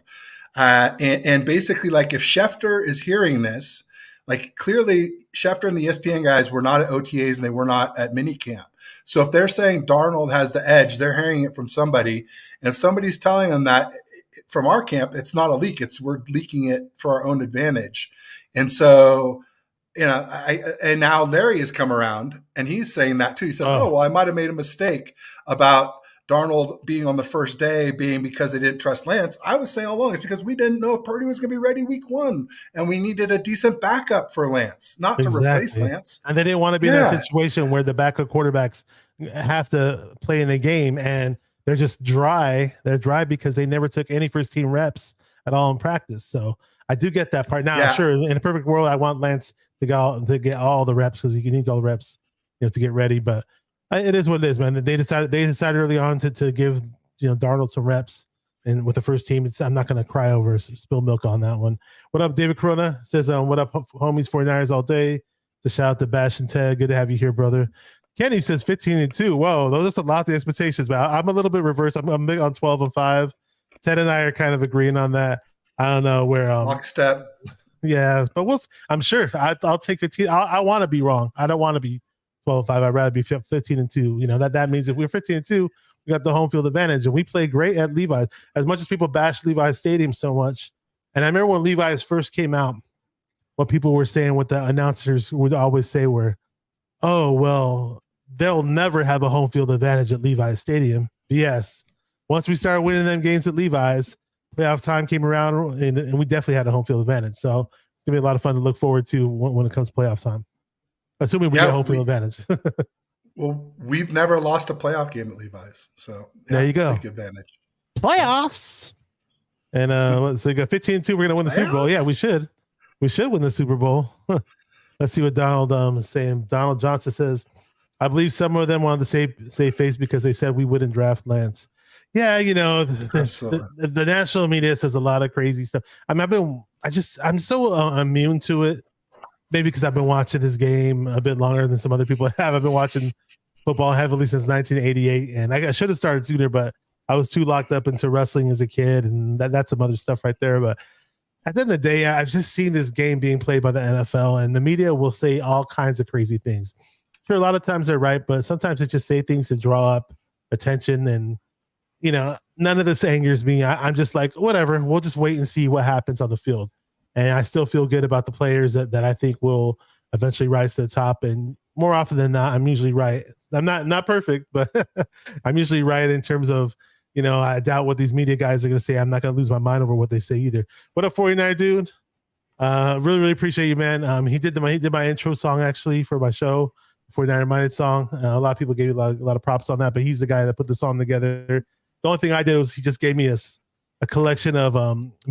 And basically, like, if Schefter is hearing this, like, clearly Schefter and the ESPN guys were not at OTAs and they were not at minicamp. So if they're saying Darnold has the edge, they're hearing it from somebody. And if somebody's telling them that from our camp, it's not a leak. We're leaking it for our own advantage. And so, and now Larry has come around and he's saying that too. He said, well, I might've made a mistake about Darnold being on the first day being because they didn't trust Lance. I was saying all along it's because we didn't know if Purdy was going to be ready week 1 and we needed a decent backup for Lance, not to replace Lance. And they didn't want to be in that situation where the backup quarterbacks have to play in the game and they're just dry. They're dry because they never took any first team reps at all in practice. So I do get that part. Now, sure, in a perfect world, I want Lance to get all the reps because he needs all the reps, to get ready. But it is what it is, man. They decided early on to give Darnold some reps, and with the first team, I'm not going to cry over spill milk on that one. What up, David Corona says, "What up, homies? 49ers all day." To shout out to Bash and Ted, good to have you here, brother. Kenny says 15-2. Whoa, those are a lot of the expectations, but I'm a little bit reversed. I'm big on 12-5. Ted and I are kind of agreeing on that. I don't know where lockstep. Yeah, but I'm sure I'll take 15. I want to be wrong. I don't want to be 12-5. I'd rather be 15-2. That means if we're 15-2, we got the home field advantage, and we play great at Levi's. As much as people bash Levi's Stadium so much, and I remember when Levi's first came out, what people were saying, what the announcers would always say were, "Oh well, they'll never have a home field advantage at Levi's Stadium." BS. once we started winning them games at Levi's, playoff time came around, and we definitely had a home field advantage. So it's gonna be a lot of fun to look forward to when it comes to playoff time. Assuming we get home field advantage. Well, we've never lost a playoff game at Levi's, so there you go. Big advantage. Playoffs. And so you got 15-2. We're gonna win the Super Bowl. Yeah, we should. We should win the Super Bowl. Let's see what Donald is saying. Donald Johnson says, I believe some of them wanted to save face because they said we wouldn't draft Lance. Yeah, the national media says a lot of crazy stuff. I mean, I'm so immune to it. Maybe because I've been watching this game a bit longer than some other people have. I've been watching football heavily since 1988, and I should have started sooner, but I was too locked up into wrestling as a kid, and that's some other stuff right there. But at the end of the day, I've just seen this game being played by the NFL, and the media will say all kinds of crazy things. Sure, a lot of times they're right, but sometimes they just say things to draw up attention, and none of this angers me. I'm just like, whatever. We'll just wait and see what happens on the field. And I still feel good about the players that I think will eventually rise to the top. And more often than not, I'm usually right. I'm not perfect, but I'm usually right in terms of, I doubt what these media guys are going to say. I'm not going to lose my mind over what they say either. What up, 49 dude? Really, really appreciate you, man. He did my intro song actually for my show, 49 Minded song. A lot of people gave me a lot of props on that, but he's the guy that put the song together. The only thing I did was he just gave me a collection of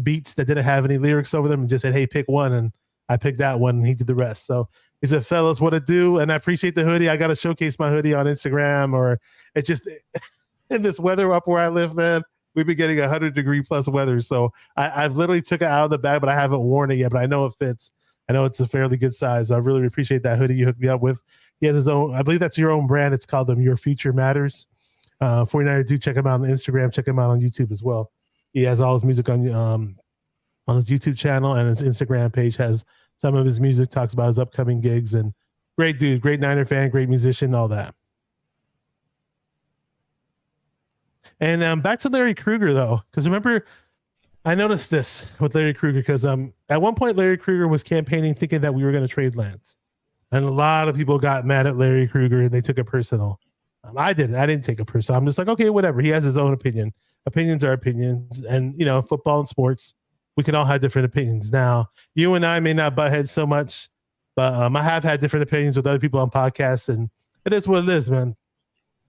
beats that didn't have any lyrics over them and just said, hey, pick one. And I picked that one and he did the rest. So he said, fellas, what it do? And I appreciate the hoodie. I got to showcase my hoodie on Instagram, or it just in this weather up where I live, man, we've been getting 100-degree plus weather. So I've literally took it out of the bag, but I haven't worn it yet, but I know it fits. I know it's a fairly good size. So I really appreciate that hoodie you hooked me up with. He has his own, I believe that's your own brand. It's called Your Future Matters. 49er, do check him out on Instagram. Check him out on YouTube as well. He has all his music on his YouTube channel, and his Instagram page has some of his music, talks about his upcoming gigs, and great dude, great Niner fan, great musician, all that. And back to Larry Krueger, though, because remember, I noticed this with Larry Krueger because at one point Larry Krueger was campaigning thinking that we were going to trade Lance. And a lot of people got mad at Larry Krueger and they took it personal. I didn't take it personal. I'm just like, okay, whatever. He has his own opinion. Opinions are opinions. And, football and sports, we can all have different opinions. Now, you and I may not butt heads so much, but I have had different opinions with other people on podcasts, and it is what it is, man.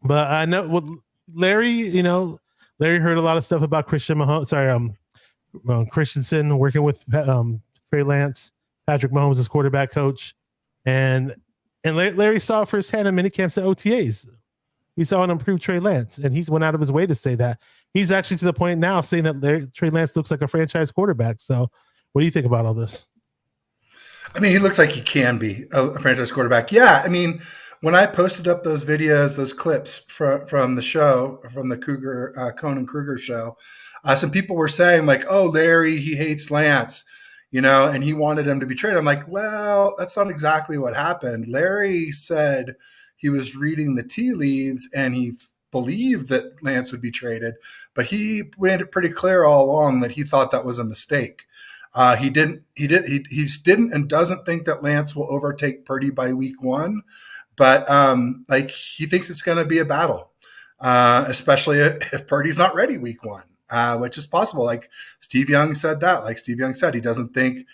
But I know Larry, Larry heard a lot of stuff about Christensen working with Trey Lance, Patrick Mahomes as quarterback coach. And Larry saw it firsthand in minicamps at OTAs. He saw an improved Trey Lance, and he's went out of his way to say that. He's actually to the point now saying that Trey Lance looks like a franchise quarterback. So what do you think about all this? I mean, he looks like he can be a franchise quarterback. Yeah, I mean, when I posted up those videos, those clips from the show, from the Conan Kruger show, some people were saying like, oh, Larry, he hates Lance, and he wanted him to be traded. I'm like, well, that's not exactly what happened. Larry said he was reading the tea leaves and he believed that Lance would be traded, but he made it pretty clear all along that he thought that was a mistake. He didn't and doesn't think that Lance will overtake Purdy by week 1, but he thinks it's going to be a battle, especially if Purdy's not ready week 1, which is possible. Like Steve Young said he doesn't think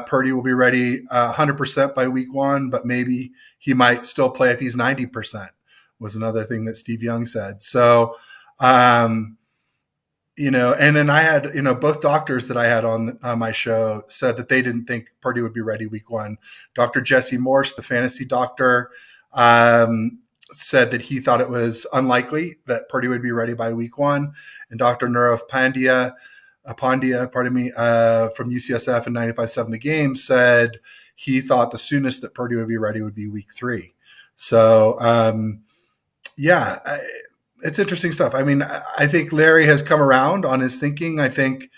Purdy will be ready 100% by week 1, but maybe he might still play if he's 90%, was another thing that Steve Young said. So, and then I had, both doctors that I had on my show said that they didn't think Purdy would be ready week 1. Dr. Jesse Morse, the fantasy doctor, said that he thought it was unlikely that Purdy would be ready by week 1. And Dr. Nirav Pandya, from UCSF and 95.7 The Game, said he thought the soonest that Purdy would be ready would be week 3. So, it's interesting stuff. I mean, I think Larry has come around on his thinking. I think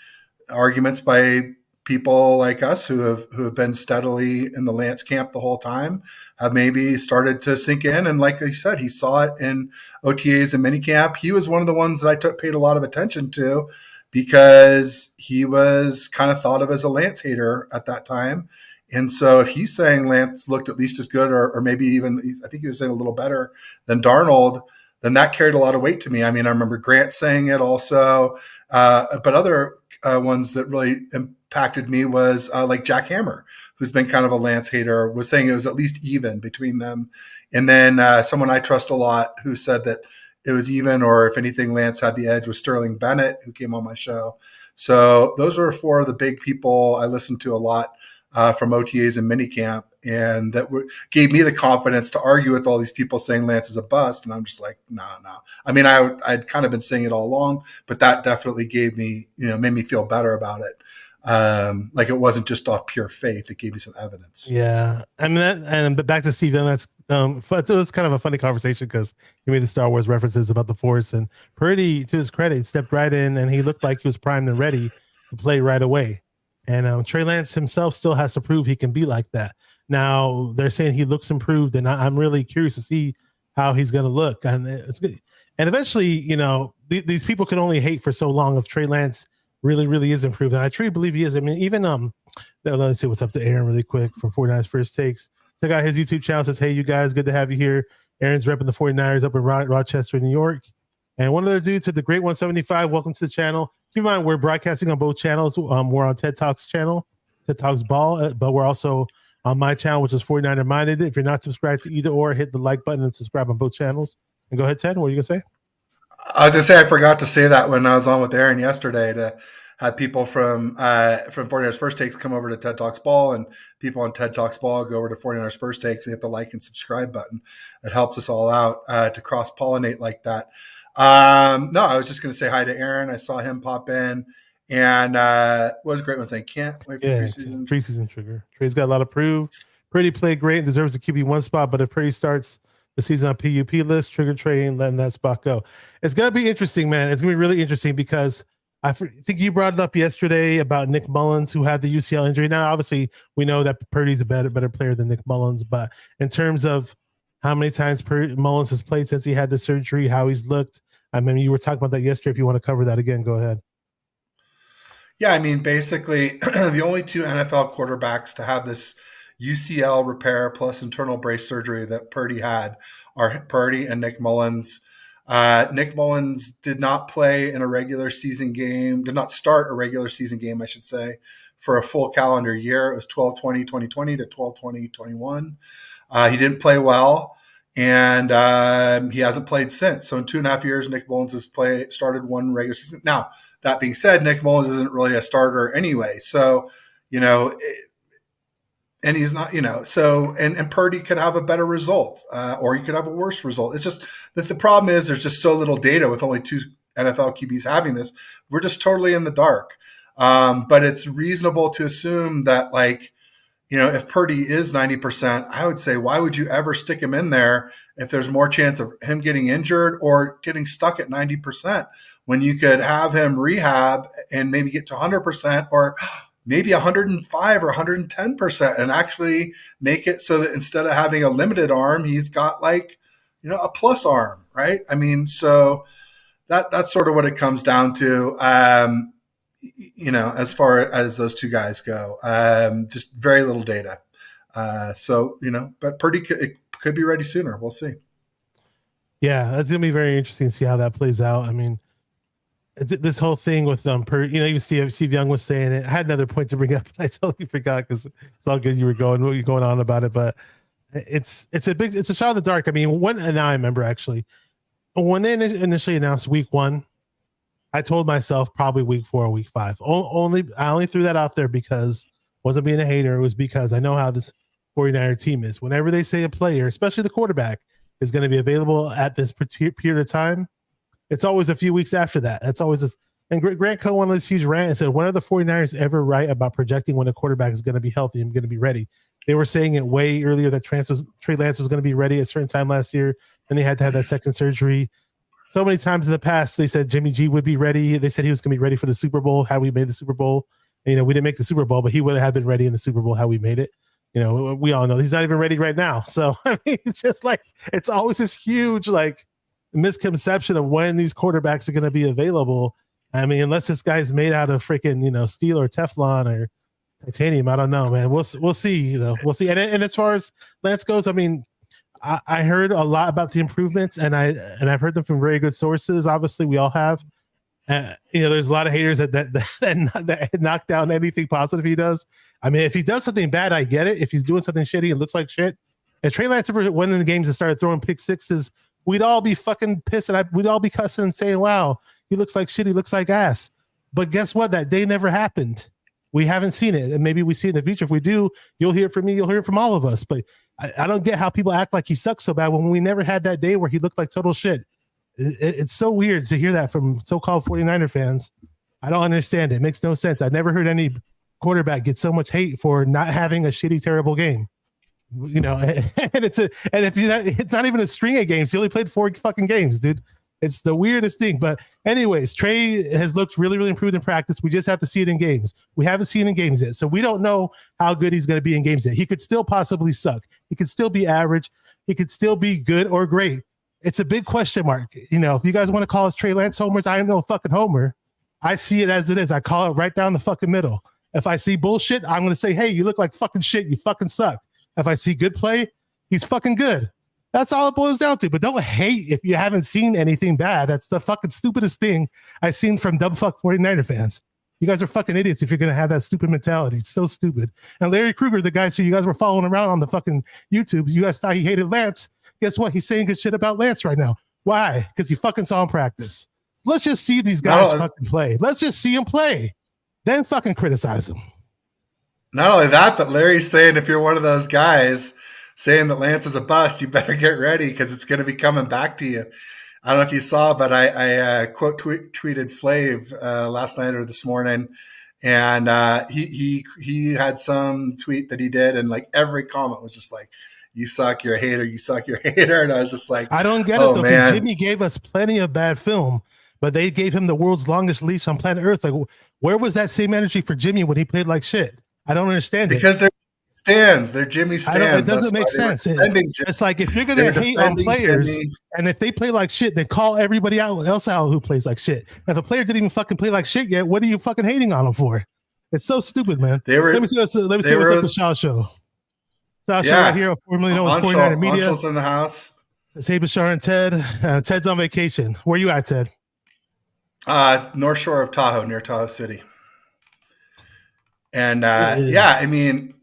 arguments by people like us who have been steadily in the Lance camp the whole time have maybe started to sink in. And like I said, he saw it in OTAs and minicamp. He was one of the ones that I paid a lot of attention to because he was kind of thought of as a Lance hater at that time. And so if he's saying Lance looked at least as good or maybe even, I think he was saying a little better than Darnold, then that carried a lot of weight to me. I mean, I remember Grant saying it also, but other ones that really impacted me was like Jack Hammer, who's been kind of a Lance hater, was saying it was at least even between them. And then someone I trust a lot who said that it was even, or if anything, Lance had the edge, was Sterling Bennett, who came on my show. So those were four of the big people I listened to a lot from OTAs and minicamp, and that gave me the confidence to argue with all these people saying Lance is a bust. And I'm just like, no. I mean, I'd kind of been saying it all along, but that definitely gave me, made me feel better about it. Like it wasn't just off pure faith; it gave me some evidence. Yeah, I mean but back to Steve Young. That's it was kind of a funny conversation because he made the Star Wars references about the Force, and Purdy, to his credit, stepped right in and he looked like he was primed and ready to play right away. And Trey Lance himself still has to prove he can be like that. Now they're saying he looks improved, and I'm really curious to see how he's going to look. And it's good. And eventually, these people can only hate for so long if Trey Lance really is improved. And I truly believe he is. I mean, even let's see what's up to Aaron really quick from 49ers First Takes. Check out his YouTube channel. Says, hey, you guys, good to have you here. Aaron's repping the 49ers up in Rochester, New York. And one of their dudes said, the Great 175, welcome to the channel. Keep in mind, we're broadcasting on both channels. We're on TED Talks channel, TED Talks Ball, but we're also on my channel, which is 49er Minded. If you're not subscribed to either or, hit the like button and subscribe on both channels. And go ahead, Ted. What are you going to say? I was going to say, I forgot to say that when I was on with Aaron yesterday, to have people from 49ers First Takes come over to TED Talks Ball, and people on TED Talks Ball go over to 49ers First Takes and hit the like and subscribe button. It helps us all out to cross-pollinate like that. No, I was just going to say hi to Aaron. I saw him pop in, and what was a great one saying, can't wait for preseason. Preseason trigger. Trey's got a lot of prove. Purdy played great and deserves a QB1 spot, but if Purdy starts the season on PUP list, trigger Trey and letting that spot go. It's going to be interesting, man. It's going to be really interesting because I think you brought it up yesterday about Nick Mullins, who had the UCL injury. Now, obviously, we know that Purdy's a better player than Nick Mullins, but in terms of how many times Mullins has played since he had the surgery, how he's looked, I mean, you were talking about that yesterday. If you want to cover that again, go ahead. Yeah, I mean, basically, the only two NFL quarterbacks to have this UCL repair plus internal brace surgery that Purdy had are Purdy and Nick Mullins. Nick Mullins did not play in a regular season game, did not start a regular season game, I should say, for a full calendar year. It was 12/20/2020 to 12/20/21. He didn't play well, and he hasn't played since. So in 2.5 years, Nick Mullins has started one regular season. Now, that being said, Nick Mullins isn't really a starter anyway. So, and he's not, so, and Purdy could have a better result, or he could have a worse result. It's just that the problem is there's just so little data with only two NFL QBs having this. We're just totally in the dark. But it's reasonable to assume that, if Purdy is 90%, I would say, why would you ever stick him in there if there's more chance of him getting injured or getting stuck at 90% when you could have him rehab and maybe get to 100% or maybe 105 or 110% and actually make it so that instead of having a limited arm, he's got a plus arm, right? I mean, so that's sort of what it comes down to. As far as those two guys go, just very little data. But Purdy could be ready sooner. We'll see. Yeah, that's going to be very interesting to see how that plays out. I mean, this whole thing with Purdy, even Steve Young was saying it. I had another point to bring up. I totally forgot because it's all good. You were going on about it, but it's a shot in the dark. I mean, now I remember actually when they initially announced week 1. I told myself probably week 4 or week 5. I only threw that out there because wasn't being a hater. It was because I know how this 49er team is. Whenever they say a player, especially the quarterback, is going to be available at this period of time, it's always a few weeks after that. That's always this. And Grant Coe went on this huge rant and said, when are the 49ers ever right about projecting when a quarterback is going to be healthy and going to be ready? They were saying it way earlier that Trey Lance was going to be ready at a certain time last year, and they had to have that second surgery. So many times in the past, they said Jimmy G would be ready. They said he was going to be ready for the Super Bowl, how we made the Super Bowl. And, we didn't make the Super Bowl, but he would have been ready in the Super Bowl, how we made it. We all know he's not even ready right now. So, I mean, it's just it's always this huge, misconception of when these quarterbacks are going to be available. I mean, unless this guy's made out of freaking, steel or Teflon or titanium, I don't know, man. We'll see, we'll see. And as far as Lance goes, I mean, I heard a lot about the improvements, and I've heard them from very good sources. Obviously, we all have. There's a lot of haters that knock down anything positive he does. I mean, if he does something bad, I get it. If he's doing something shitty and looks like shit, if Trey Lance ever went in the games and started throwing pick sixes, we'd all be fucking pissed, and we'd all be cussing and saying, "Wow, he looks like shit. He looks like ass." But guess what? That day never happened. We haven't seen it, and maybe we see it in the future. If we do, you'll hear it from me. You'll hear it from all of us. But I don't get how people act like he sucks so bad when we never had that day where he looked like total shit. It's so weird to hear that from so-called 49er fans. I don't understand it. It makes no sense. I've never heard any quarterback get so much hate for not having a shitty, terrible game. And it's not even a string of games. He only played 4 fucking games, dude. It's the weirdest thing. But anyways, Trey has looked really, really improved in practice. We just have to see it in games. We haven't seen it in games yet. So we don't know how good he's going to be in games yet. He could still possibly suck. He could still be average. He could still be good or great. It's a big question mark. If you guys want to call us Trey Lance homers, I am no fucking homer. I see it as it is. I call it right down the fucking middle. If I see bullshit, I'm going to say, hey, you look like fucking shit. You fucking suck. If I see good play, he's fucking good. That's all it boils down to. But don't hate if you haven't seen anything bad. That's the fucking stupidest thing I've seen from dumb fuck 49er fans. You guys are fucking idiots if you're going to have that stupid mentality. It's so stupid. And Larry Krueger, the guys who you guys were following around on the fucking YouTube, you guys thought he hated Lance. Guess what? He's saying good shit about Lance right now. Why? Because you fucking saw him practice. Let's just see these guys fucking play. Let's just see him play. Then fucking criticize him. Not only that, but Larry's saying if you're one of those guys saying that Lance is a bust, you better get ready because it's going to be coming back to you. I don't know if you saw, but I quote tweeted Flav last night or this morning, and he had some tweet that he did, and like every comment was just like, "You suck, you're a hater. You suck, you're a hater." And I was just like, I don't get it though. Because Jimmy gave us plenty of bad film, but they gave him the world's longest leash on planet Earth. Like, where was that same energy for Jimmy when he played like shit? I don't understand it. Because they're stands. They're Jimmy stands. It doesn't make sense. It's like if you're going to hate on players, Jimmy, and if they play like shit, then call everybody else out who plays like shit. If a player didn't even fucking play like shit yet, what are you fucking hating on them for? It's so stupid, man. Let me see what's up the Shaw Show. Shaw Show right here, 4 million 49er Media. Anshul's in the house. It's Hey Bashar and Ted. Ted's on vacation. Where you at, Ted? North Shore of Tahoe, near Tahoe City. And yeah, I mean,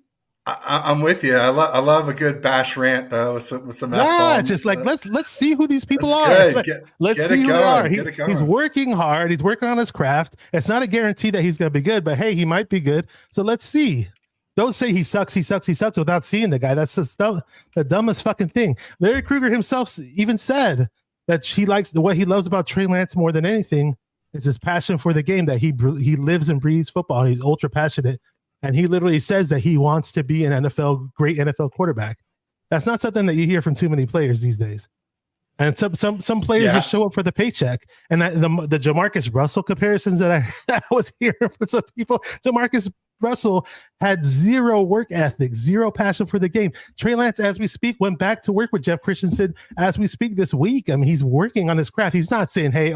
I'm with you. I love a good bash rant though with some F-bombs. Just like let's see who these people are. Let's see who they are. He's working hard. He's working on his craft. It's not a guarantee that he's going to be good, but hey, he might be good. So let's see. Don't say he sucks without seeing the guy. That's the dumbest fucking thing. Larry Krueger himself even said that he likes what he loves about Trey Lance more than anything is his passion for the game, that he lives and breathes football. And he's ultra passionate. And he literally says that he wants to be an great NFL quarterback. That's not something that you hear from too many players these days. And some players just show up for the paycheck. And the Jamarcus Russell comparisons that I was hearing from some people, Jamarcus Russell had zero work ethic, zero passion for the game. Trey Lance, as we speak, went back to work with Jeff Christensen as we speak this week. I mean, he's working on his craft. He's not saying, hey,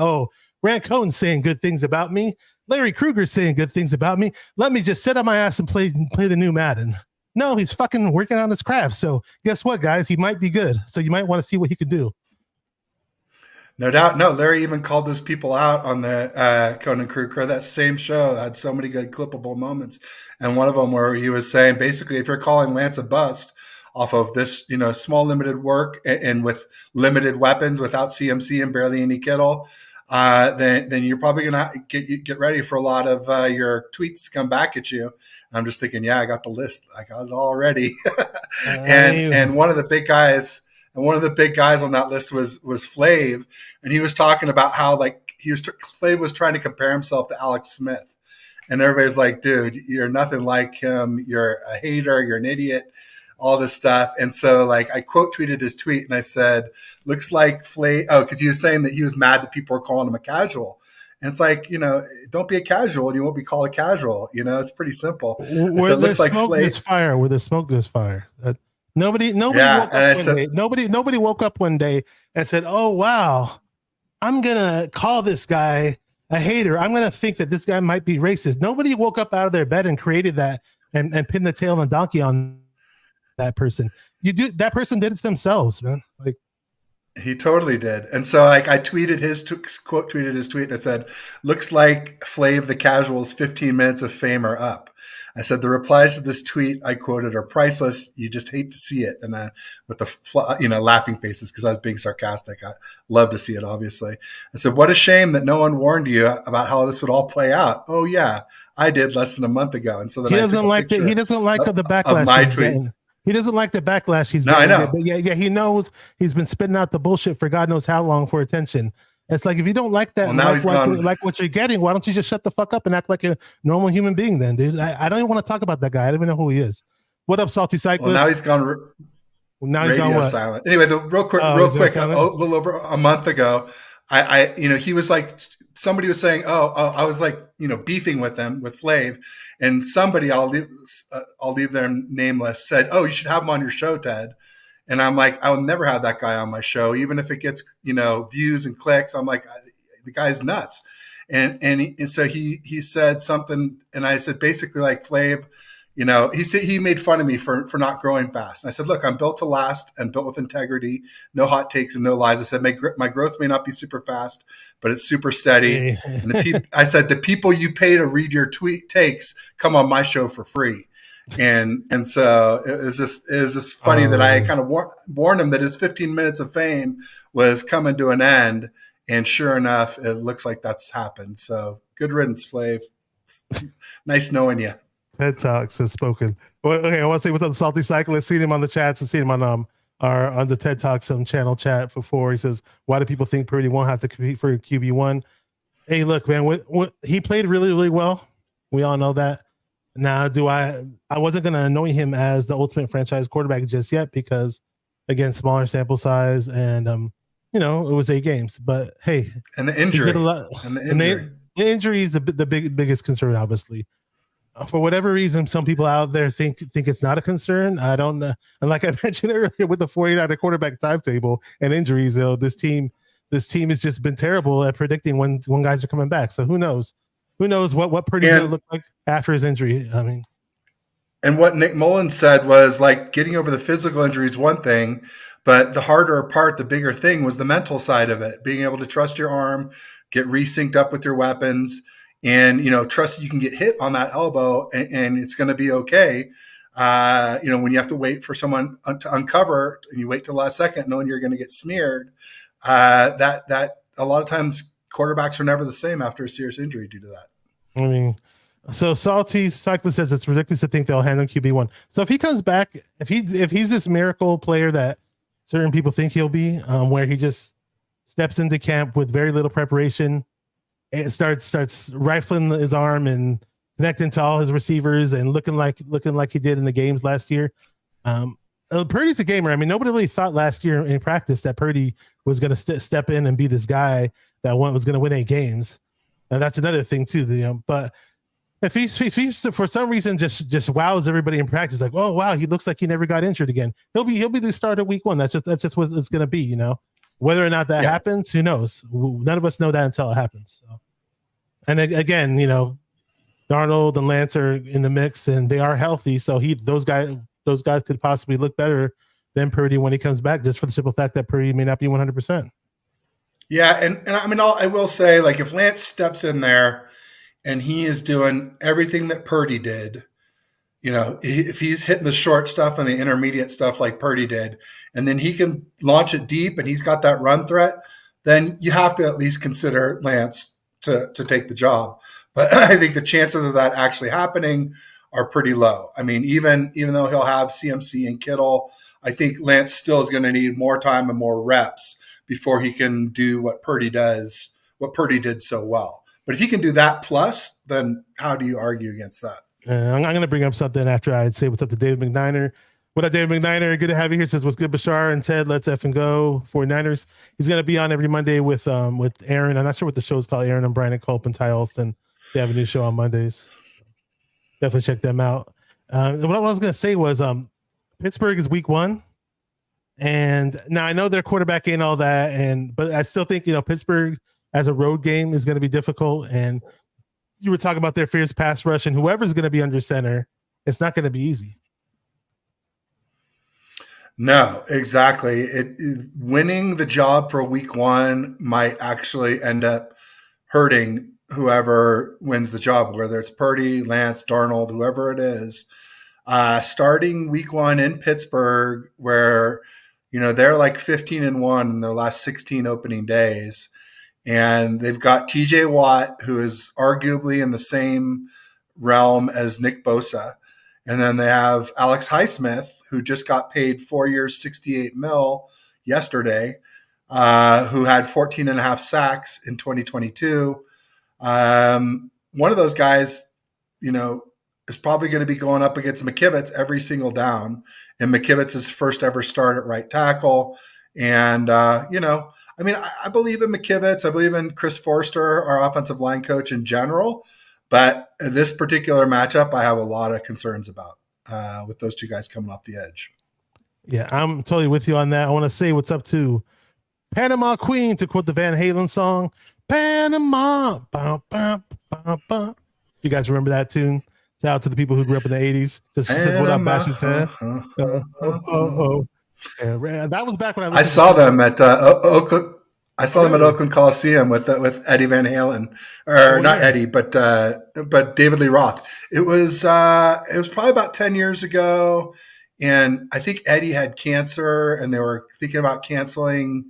Grant Cohn's saying good things about me. Larry Krueger's saying good things about me. Let me just sit on my ass and play the new Madden. No, he's fucking working on his craft. So guess what, guys? He might be good. So you might want to see what he could do. No doubt. No, Larry even called those people out on the Conan Crew. That same show had so many good clippable moments. And one of them where he was saying, basically, if you're calling Lance a bust off of this, small limited work and with limited weapons without CMC and barely any Kittle, then you're probably going to get ready for a lot of your tweets to come back at you. And I'm just thinking, yeah, I got the list. I got it already. and one of the big guys – and one of the big guys on that list was Flav, and he was talking about how Flav was trying to compare himself to Alex Smith, and everybody's like, "Dude, you're nothing like him. You're a hater. You're an idiot." All this stuff, and so I quote tweeted his tweet, and I said, "Looks like Flav." Oh, because he was saying that he was mad that people were calling him a casual, and it's like, don't be a casual, and you won't be called a casual. It's pretty simple. Where there's smoke, there's fire. Where there's smoke, there's fire. Nobody woke up one day. Nobody woke up one day and said, "Oh wow, I'm gonna call this guy a hater. I'm gonna think that this guy might be racist." Nobody woke up out of their bed and created that and pinned the tail on the donkey on that person. That person did it themselves, man. Like, he totally did. And so like I tweeted his tweet and I said, looks like Flav the Casual's 15 minutes of fame are up. I said the replies to this tweet I quoted are priceless. You just hate to see it. And with the laughing faces because I was being sarcastic. I love to see it, obviously. I said, what a shame that no one warned you about how this would all play out. Oh yeah, I did less than a month ago. And so then he doesn't like the backlash of my he's tweet. getting. He doesn't like the backlash he's getting. No, I know. But yeah, he knows he's been spitting out the bullshit for God knows how long for attention. It's like, if you don't like that, like what you're getting, why don't you just shut the fuck up and act like a normal human being then, dude? I don't even want to talk about that guy. I don't even know who he is. What up, Salty Cyclist? Well, now he's gone. Now he's gone silent. Anyway, real quick, a little over a month ago, he was like, somebody was saying, I was like, beefing with them with Flav, and somebody I'll leave their nameless said, oh, you should have him on your show, Ted. And I'm like, I will never have that guy on my show, even if it gets, views and clicks. I'm like, the guy's nuts. And so he said something, and I said, basically like Flav, he said he made fun of me for not growing fast. And I said, look, I'm built to last and built with integrity, no hot takes and no lies. I said, my growth may not be super fast, but it's super steady. And I said, the people you pay to read your tweet takes come on my show for free. And so it was just funny that I kind of warned him that his 15 minutes of fame was coming to an end. And sure enough, it looks like that's happened. So good riddance, Flav. Nice knowing you. TED Talks has spoken. Well, okay, I want to say what's up, Salty Cyclist. Seen him on the chats and seen him on the TED Talks channel chat before. He says, why do people think Purdy won't have to compete for QB1? Hey, look, man, what he played really, really well. We all know that. Now, I wasn't going to anoint him as the ultimate franchise quarterback just yet because, again, smaller sample size and, it was 8 games. But, hey. And the injury. The injury is the biggest concern, obviously. For whatever reason, some people out there think it's not a concern. I don't know. And like I mentioned earlier with the 49er quarterback timetable and injuries, this team has just been terrible at predicting when guys are coming back. So who knows? Who knows what Purdy's going to look like after his injury? I mean, and what Nick Mullins said was like getting over the physical injury is one thing, but the harder part, the bigger thing was the mental side of it. Being able to trust your arm, get resynced up with your weapons, and trust you can get hit on that elbow and it's going to be okay. When you have to wait for someone to uncover and you wait till the last second, knowing you're going to get smeared, that a lot of times quarterbacks are never the same after a serious injury due to that. I mean, so Salty Cyclist says it's ridiculous to think they'll hand him QB1. So if he comes back, if he's this miracle player that certain people think he'll be, where he just steps into camp with very little preparation and starts rifling his arm and connecting to all his receivers and looking like he did in the games last year. Purdy's a gamer. I mean, nobody really thought last year in practice that Purdy was going to step in and be this guy that was going to win 8 games. And that's another thing too. But if he's for some reason just wows everybody in practice, like, oh wow, he looks like he never got injured again. He'll be the starter week 1. That's just what it's going to be. Whether or not that happens, who knows? None of us know that until it happens. So. And again, Darnold and Lance are in the mix, and they are healthy. So those guys could possibly look better than Purdy when he comes back, just for the simple fact that Purdy may not be 100%. Yeah, and I mean, I will say, like, if Lance steps in there and he is doing everything that Purdy did, if he's hitting the short stuff and the intermediate stuff like Purdy did, and then he can launch it deep and he's got that run threat, then you have to at least consider Lance to take the job. But I think the chances of that actually happening are pretty low. I mean, even though he'll have CMC and Kittle, I think Lance still is going to need more time and more reps before he can do what Purdy does, what Purdy did so well. But if he can do that plus, then how do you argue against that? I'm going to bring up something after I say what's up to David McNiner. What up, David McNiner? Good to have you here. Says, what's good, Bashar and Ted? Let's effing go. 49ers. He's going to be on every Monday with Aaron. I'm not sure what the show is called. Aaron and Brian and Culp and Ty Alston. They have a new show on Mondays. Definitely check them out. What I was going to say was Pittsburgh is week 1. And now I know their quarterback ain't all that, but I still think Pittsburgh as a road game is going to be difficult. And you were talking about their fierce pass rush, and whoever's going to be under center, it's not going to be easy. No, exactly. Winning the job for week one might actually end up hurting whoever wins the job, whether it's Purdy, Lance, Darnold, whoever it is. Starting week one in Pittsburgh, where they're like 15-1 in their last 16 opening days, and they've got T.J. Watt, who is arguably in the same realm as Nick Bosa. And then they have Alex Highsmith, who just got paid 4 years, 68 mil yesterday, who had 14 and a half sacks in 2022. One of those guys, is probably going to be going up against McKivitz every single down. And McKivitz's first ever start at right tackle. And, I believe in McKivitz. I believe in Chris Forster, our offensive line coach in general. But this particular matchup, I have a lot of concerns about with those two guys coming off the edge. Yeah, I'm totally with you on that. I want to say what's up to Panama Queen, to quote the Van Halen song, Panama. Bah, bah, bah, bah. You guys remember that tune? Shout out to the people who grew up in the 80s. Just says what up, Washington. That was back when I saw them at Oakland. I saw them at Oakland Coliseum with Eddie Van Halen, or not Eddie, but David Lee Roth. It was probably about 10 years ago, and I think Eddie had cancer, and they were thinking about canceling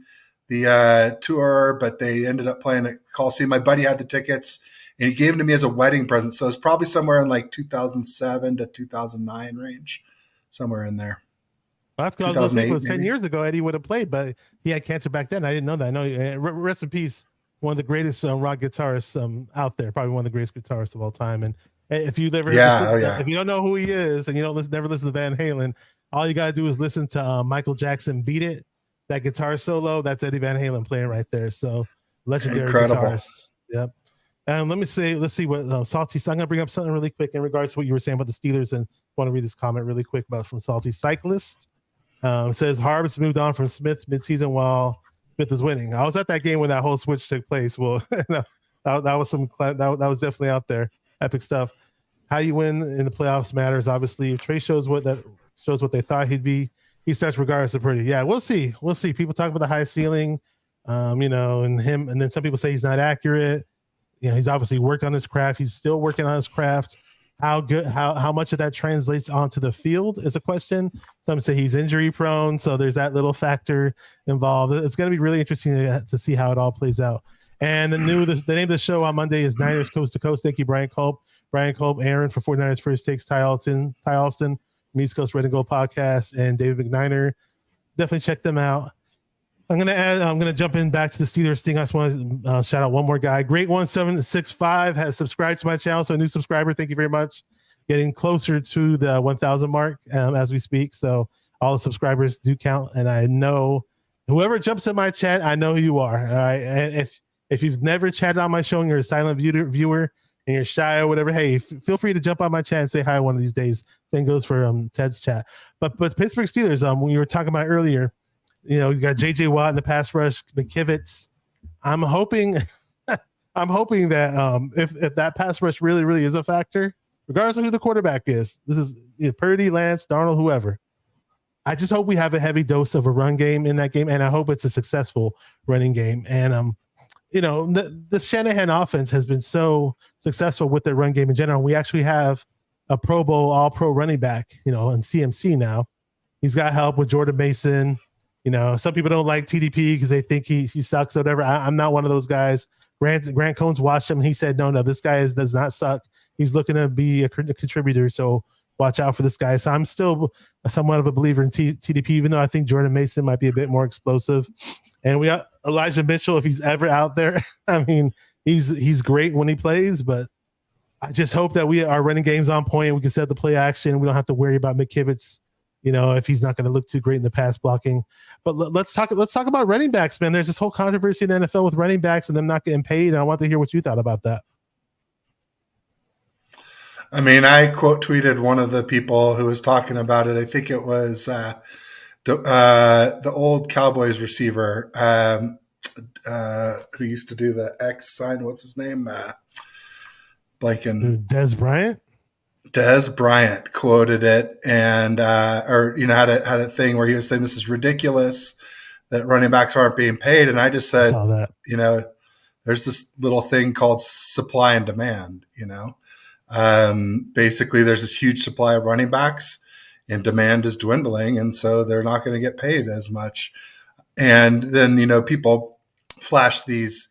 the tour, but they ended up playing at Coliseum. My buddy had the tickets, and he gave them to me as a wedding present. So it's probably somewhere in like 2007 to 2009 range, somewhere in there. Well, that's because I was going to say, it was 10 years ago, Eddie would have played, but he had cancer back then. I didn't know that. I know. Rest in peace, one of the greatest rock guitarists out there, probably one of the greatest guitarists of all time. And if you never, if you don't know who he is and you don't never listen to Van Halen, all you got to do is listen to Michael Jackson "Beat It." That guitar solo, that's Eddie Van Halen playing right there. So legendary guitarist. Yep. And let's see what Salty. So I'm gonna bring up something really quick in regards to what you were saying about the Steelers, and want to read this comment really quick about from Salty Cyclist. It says Harbs moved on from Smith midseason while Smith was winning. I was at that game when that whole switch took place. Well, that was that was definitely out there. Epic stuff. How you win in the playoffs matters. Obviously, if Trey shows what they thought he'd be, he starts regardless of Purdy. Yeah, we'll see. People talk about the high ceiling, and him, and then some people say he's not accurate. He's obviously worked on his craft. He's still working on his craft. How much of that translates onto the field is a question. Some say he's injury prone, so there's that little factor involved. It's going to be really interesting to see how it all plays out. And the name of the show on Monday is Niners Coast to Coast. Thank you, Brian Culp, Aaron for 49ers First Takes, Ty Alston from East Coast Red and Gold Podcast, and David McNiner. Definitely check them out. I'm gonna jump in back to the Steelers thing. I just want to shout out one more guy. Great1765 has subscribed to my channel, so a new subscriber. Thank you very much. Getting closer to the 1,000 mark as we speak. So all the subscribers do count, and I know whoever jumps in my chat, I know who you are. All right, and if you've never chatted on my show and you're a silent viewer and you're shy or whatever, hey, feel free to jump on my chat and say hi one of these days. Same goes for Ted's chat. But Pittsburgh Steelers, when you were talking about earlier. You got J.J. Watt in the pass rush, McKivitz. I'm hoping that if that pass rush really, really is a factor, regardless of who the quarterback is, this is Purdy, Lance, Darnold, whoever. I just hope we have a heavy dose of a run game in that game, and I hope it's a successful running game. And the Shanahan offense has been so successful with their run game in general. We actually have a Pro Bowl, All-Pro running back, in CMC now. He's got help with Jordan Mason. Some people don't like TDP because they think he sucks or whatever. I'm not one of those guys. Grant Cohn's watched him. And he said, no, this guy does not suck. He's looking to be a contributor. So watch out for this guy. So I'm still somewhat of a believer in TDP, even though I think Jordan Mason might be a bit more explosive. And we got Elijah Mitchell, if he's ever out there. I mean, he's great when he plays, but I just hope that our running game's on point. We can set the play action. We don't have to worry about McKivitz, if he's not going to look too great in the pass blocking. But let's talk about running backs, man. There's this whole controversy in the NFL with running backs and them not getting paid. And I want to hear what you thought about that. I mean, I quote tweeted one of the people who was talking about it. I think it was the old Cowboys receiver who used to do the X sign. What's his name? Blanking. Des Bryant? Des Bryant quoted it, and or had a thing where he was saying this is ridiculous that running backs aren't being paid, and I just I said, saw that. there's this little thing called supply and demand. Basically, there's this huge supply of running backs, and demand is dwindling, and so they're not going to get paid as much. And then people flash these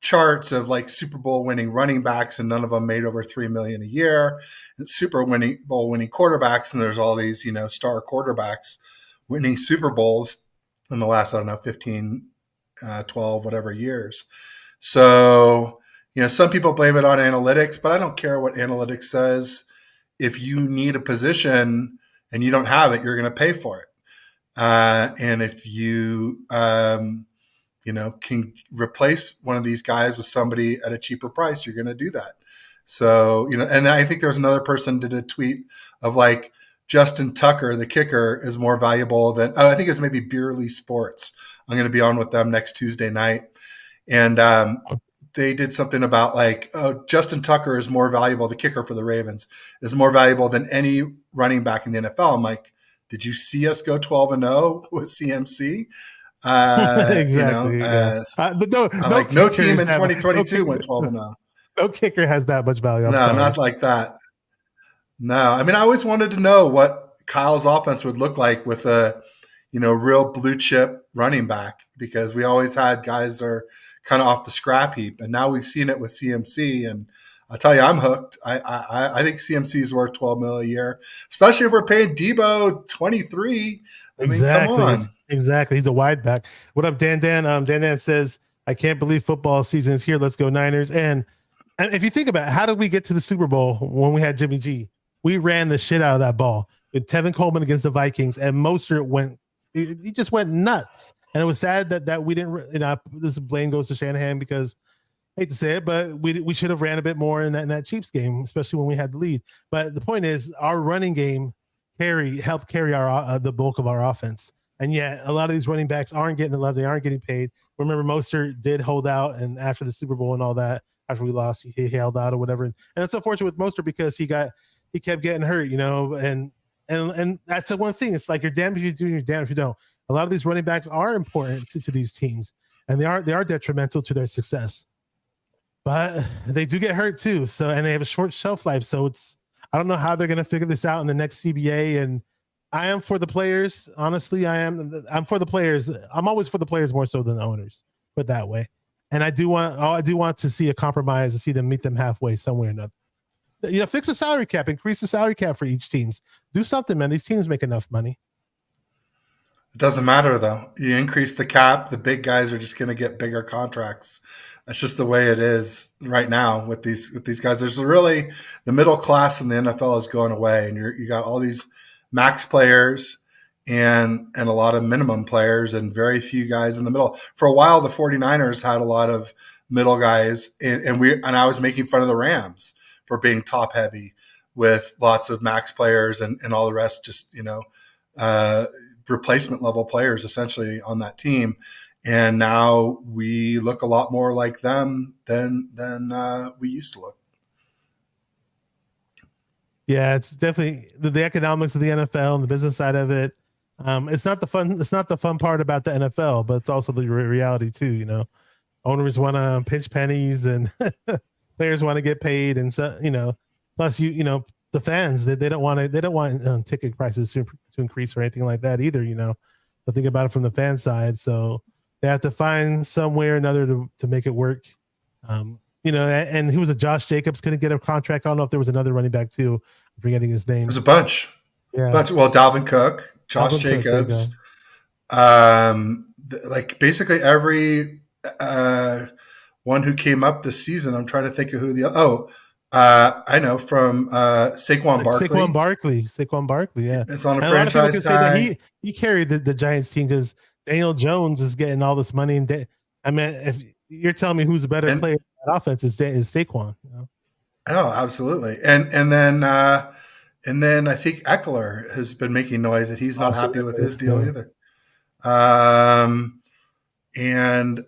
charts of like Super Bowl winning running backs, and none of them made over 3 million a year. And Super Bowl winning quarterbacks, and there's all these star quarterbacks winning Super Bowls in the last, I don't know, 15, 12, whatever years. So some people blame it on analytics, but I don't care what analytics says. If you need a position and you don't have it, you're going to pay for it. And if you can replace one of these guys with somebody at a cheaper price, you're going to do that. So, and I think there was another person did a tweet of like Justin Tucker, the kicker, is more valuable than, I think it's maybe Beerly Sports. I'm going to be on with them next Tuesday night. And they did something about like, Justin Tucker is more valuable, the kicker for the Ravens is more valuable than any running back in the NFL. I'm like, did you see us go 12-0 with CMC? Exactly. But I'm like, no team in 2022 no, went 12-0. No kicker has that much value. I'm No, sorry. not like that. No, I mean, I always wanted to know what Kyle's offense would look like with a, real blue chip running back, because we always had guys that are kind of off the scrap heap, and now we've seen it with CMC. And I'll tell you, I'm hooked. I think CMC is worth 12 mil a year, especially if we're paying Debo 23. I mean, come on. Exactly. He's a wide back. What up, Dan? Dan says, I can't believe football season is here. Let's go Niners. And if you think about it, how did we get to the Super Bowl when we had Jimmy G? We ran the shit out of that ball with Tevin Coleman against the Vikings, and Mostert he just went nuts. And it was sad that we didn't, this blame goes to Shanahan, because I hate to say it, but we should have ran a bit more in that Chiefs game, especially when we had the lead. But the point is, our running game helped carry our the bulk of our offense. And yet a lot of these running backs aren't getting the love. They aren't getting paid. Remember, Mostert did hold out, and after the Super Bowl and all that, after we lost, he held out or whatever. And it's unfortunate with Mostert because he kept getting hurt, and that's the one thing. It's like you're damned if you do, you're damned if you don't. A lot of these running backs are important to these teams, and they are detrimental to their success. But they do get hurt too. So, and they have a short shelf life. So I don't know how they're going to figure this out in the next CBA. And I am for the players. Honestly, I'm for the players. I'm always for the players more so than the owners, put that way. And I do want to see a compromise and see them meet them halfway somewhere or another. Fix the salary cap, increase the salary cap for each teams. Do something, man. These teams make enough money. It doesn't matter though. You increase the cap, the big guys are just going to get bigger contracts. That's just the way it is right now with these guys. There's really, the middle class in the NFL is going away, and you got all these max players and a lot of minimum players and very few guys in the middle. For a while, the 49ers had a lot of middle guys, and I was making fun of the Rams for being top heavy with lots of max players and all the rest, just replacement level players essentially on that team. And now we look a lot more like them than we used to look. Yeah, it's definitely the economics of the NFL and the business side of it. It's not the fun part about the NFL, but it's also the reality too. Owners want to pinch pennies, and players want to get paid, and so plus the fans they don't want ticket prices to increase or anything like that either. So think about it from the fan side. So they have to find some way or another to make it work. And who was it? Josh Jacobs couldn't get a contract. I don't know if there was another running back too. I'm forgetting his name. There's a bunch. Yeah. Well, Dalvin Cook, Josh Jacobs, like basically every one who came up this season. I'm trying to think of who I know from Saquon Barkley. Saquon Barkley, yeah. It's on a franchise tag. Say that he carried the Giants team because Daniel Jones is getting all this money. And I mean, if you're telling me who's a better player in that offense is Saquon. Oh, absolutely. And then I think Eckler has been making noise that he's not happy with his deal either. And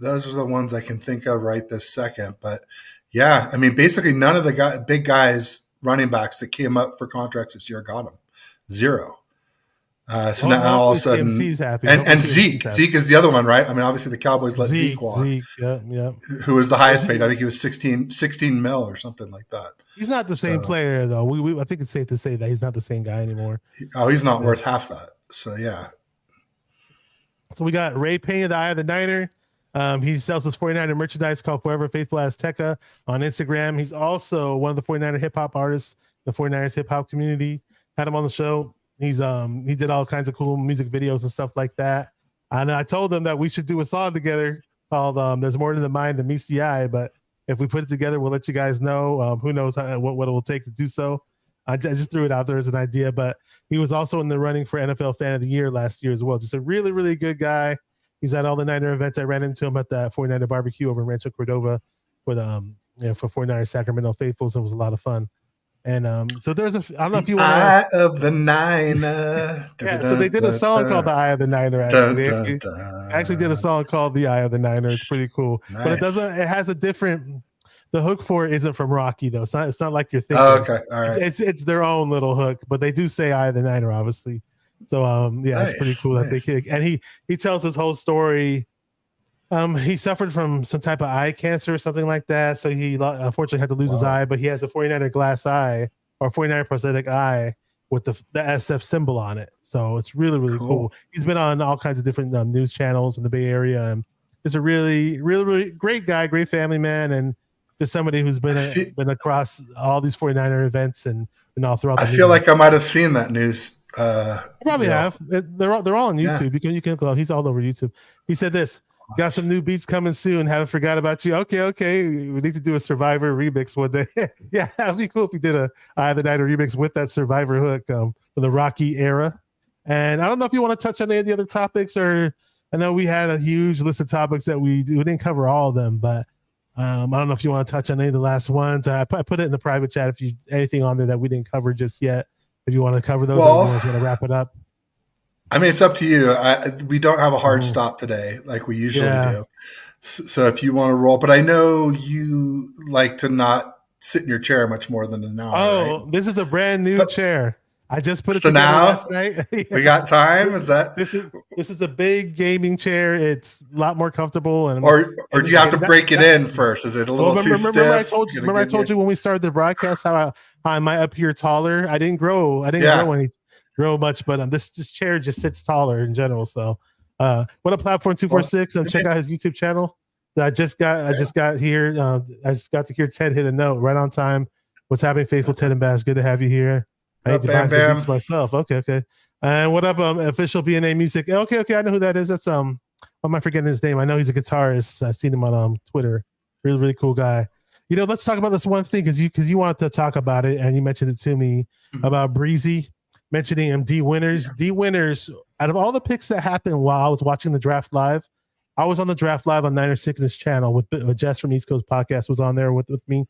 those are the ones I can think of right this second. But yeah, I mean, basically none of the big guys running backs that came up for contracts this year got them. Zero. So Well, now all of hopefully a sudden, CMC's happy. and Hopefully CMC's happy. Zeke is the other one, right? I mean, obviously the Cowboys let Zeke walk, Yeah. who was the highest paid. I He, think he was 16 mil or something like that. he's not the same So, player though. I think it's safe to say that he's not the same guy anymore. he's not worth half that. So yeah. So we got Ray Payne, the Eye of the Niner. He sells his 49er merchandise called Forever Faithful Azteca on Instagram. He's also one of the 49er hip hop artists, the 49ers hip hop community. Had him on the show. He did all kinds of cool music videos and stuff like that. And I told him that we should do a song together called There's More to the Mind Than Meets the Eye. But if we put it together, we'll let you guys know. Who knows what it will take to do so. I just threw it out there as an idea, but he was also in the running for NFL Fan of the Year last year as well. Just a really, really good guy. He's at all the Niner events. I ran into him at the 49er barbecue over in Rancho Cordova for the for 49er Sacramento Faithfuls. It was a lot of fun. And so there's I don't know if you want to Eye of the Niner. Yeah, so they did a song called The Eye of the Niner. Actually, they actually did a song called The Eye of the Niner. It's pretty cool, Nice. but it has a different. The hook for it isn't from Rocky though. It's not like you're thinking. Oh, okay, all right. It's their own little hook, but they do say "Eye of the Niner," obviously. So yeah, it's pretty cool that they kick. And he tells his whole story. He suffered from some type of eye cancer or something like that, so he unfortunately had to lose his eye. But he has a 49er glass eye or 49er prosthetic eye with the SF symbol on it. So it's really, really cool. He's been on all kinds of different news channels in the Bay Area, and he's a really, really, really great guy, great family man, and just somebody who's been across all these 49er events and all throughout. I feel like I might have seen that news. You probably have. They're all on YouTube. Yeah. You can go. He's all over YouTube. He said this. Got some new beats coming soon. Haven't forgot about you. Okay. We need to do a Survivor remix one day. Yeah, that'd be cool if we did a Eye of the Niner remix with that Survivor hook for the Rocky era. And I don't know if you want to touch on any of the other topics, or I know we had a huge list of topics that we didn't cover all of them, but I don't know if you want to touch on any of the last ones. I put it in the private chat if you anything on there that we didn't cover just yet. If you want to cover those, or you want to wrap it up. I mean, it's up to you. We don't have a hard stop today like we usually do. So if you want to roll, but I know you like to not sit in your chair much more than an hour. Oh, right? This is a brand new chair. I just put it together last night. We got time. Is that this is a big gaming chair? It's a lot more comfortable. Or do you have to break it in first? Is it a little too stiff? Remember I told you when we started the broadcast how I might appear taller. I didn't grow much, but this chair just sits taller in general. So what a platform 246. Check out his YouTube channel. I just got here. I just got to hear Ted hit a note right on time. What's happening, faithful Ted and Bash? Good to have you here. I need to buy some beats myself. Okay. And what up, official BNA Music? Okay. I know who that is. That's why am I forgetting his name? I know he's a guitarist. I've seen him on Twitter. Really, really cool guy. Let's talk about this one thing because you wanted to talk about it and you mentioned it to me about Breezy mentioning him. D Winners. Yeah. D Winners. Out of all the picks that happened while I was watching the draft live, I was on the draft live on Niner Sickness channel with Jess from East Coast Podcast was on there with me,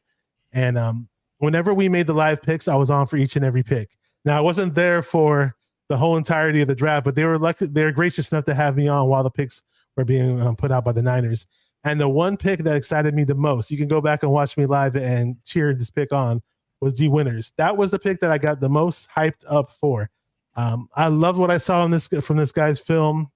and whenever we made the live picks, I was on for each and every pick. Now I wasn't there for the whole entirety of the draft, but they were gracious enough to have me on while the picks were being put out by the Niners. And the one pick that excited me the most, you can go back and watch me live and cheer this pick on, was D Winners. That was the pick that I got the most hyped up for. I loved what I saw from this guy's film.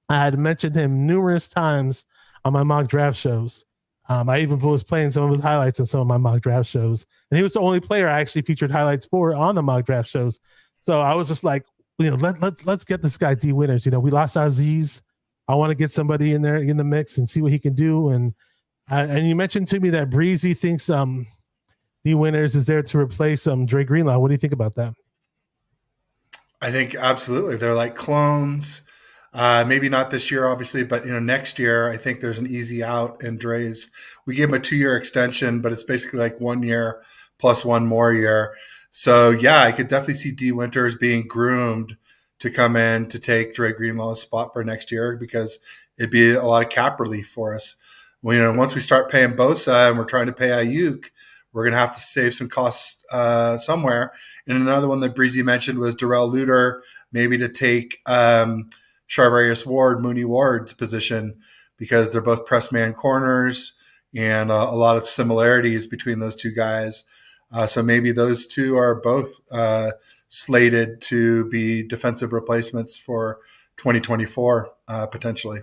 I had mentioned him numerous times on my mock draft shows. I even was playing some of his highlights in some of my mock draft shows. And he was the only player I actually featured highlights for on the mock draft shows. So I was just like, let's get this guy D Winners. We lost Aziz. I want to get somebody in there in the mix and see what he can do. And you mentioned to me that Breezy thinks D Winners is there to replace Dre Greenlaw. What do you think about that? I think absolutely. They're like clones. Maybe not this year, obviously, but next year, I think there's an easy out in Dre's. We gave him a 2-year extension, but it's basically like 1 year plus one more year. So yeah, I could definitely see D Winters being groomed to come in to take Dre Greenlaw's spot for next year because it'd be a lot of cap relief for us. Well, once we start paying Bosa and we're trying to pay Ayuk, we're going to have to save some costs somewhere. And another one that Breezy mentioned was Darrell Luter, maybe to take Charvarius Ward, Mooney Ward's position, because they're both press man corners and a lot of similarities between those two guys. So maybe those two are both slated to be defensive replacements for 2024 potentially.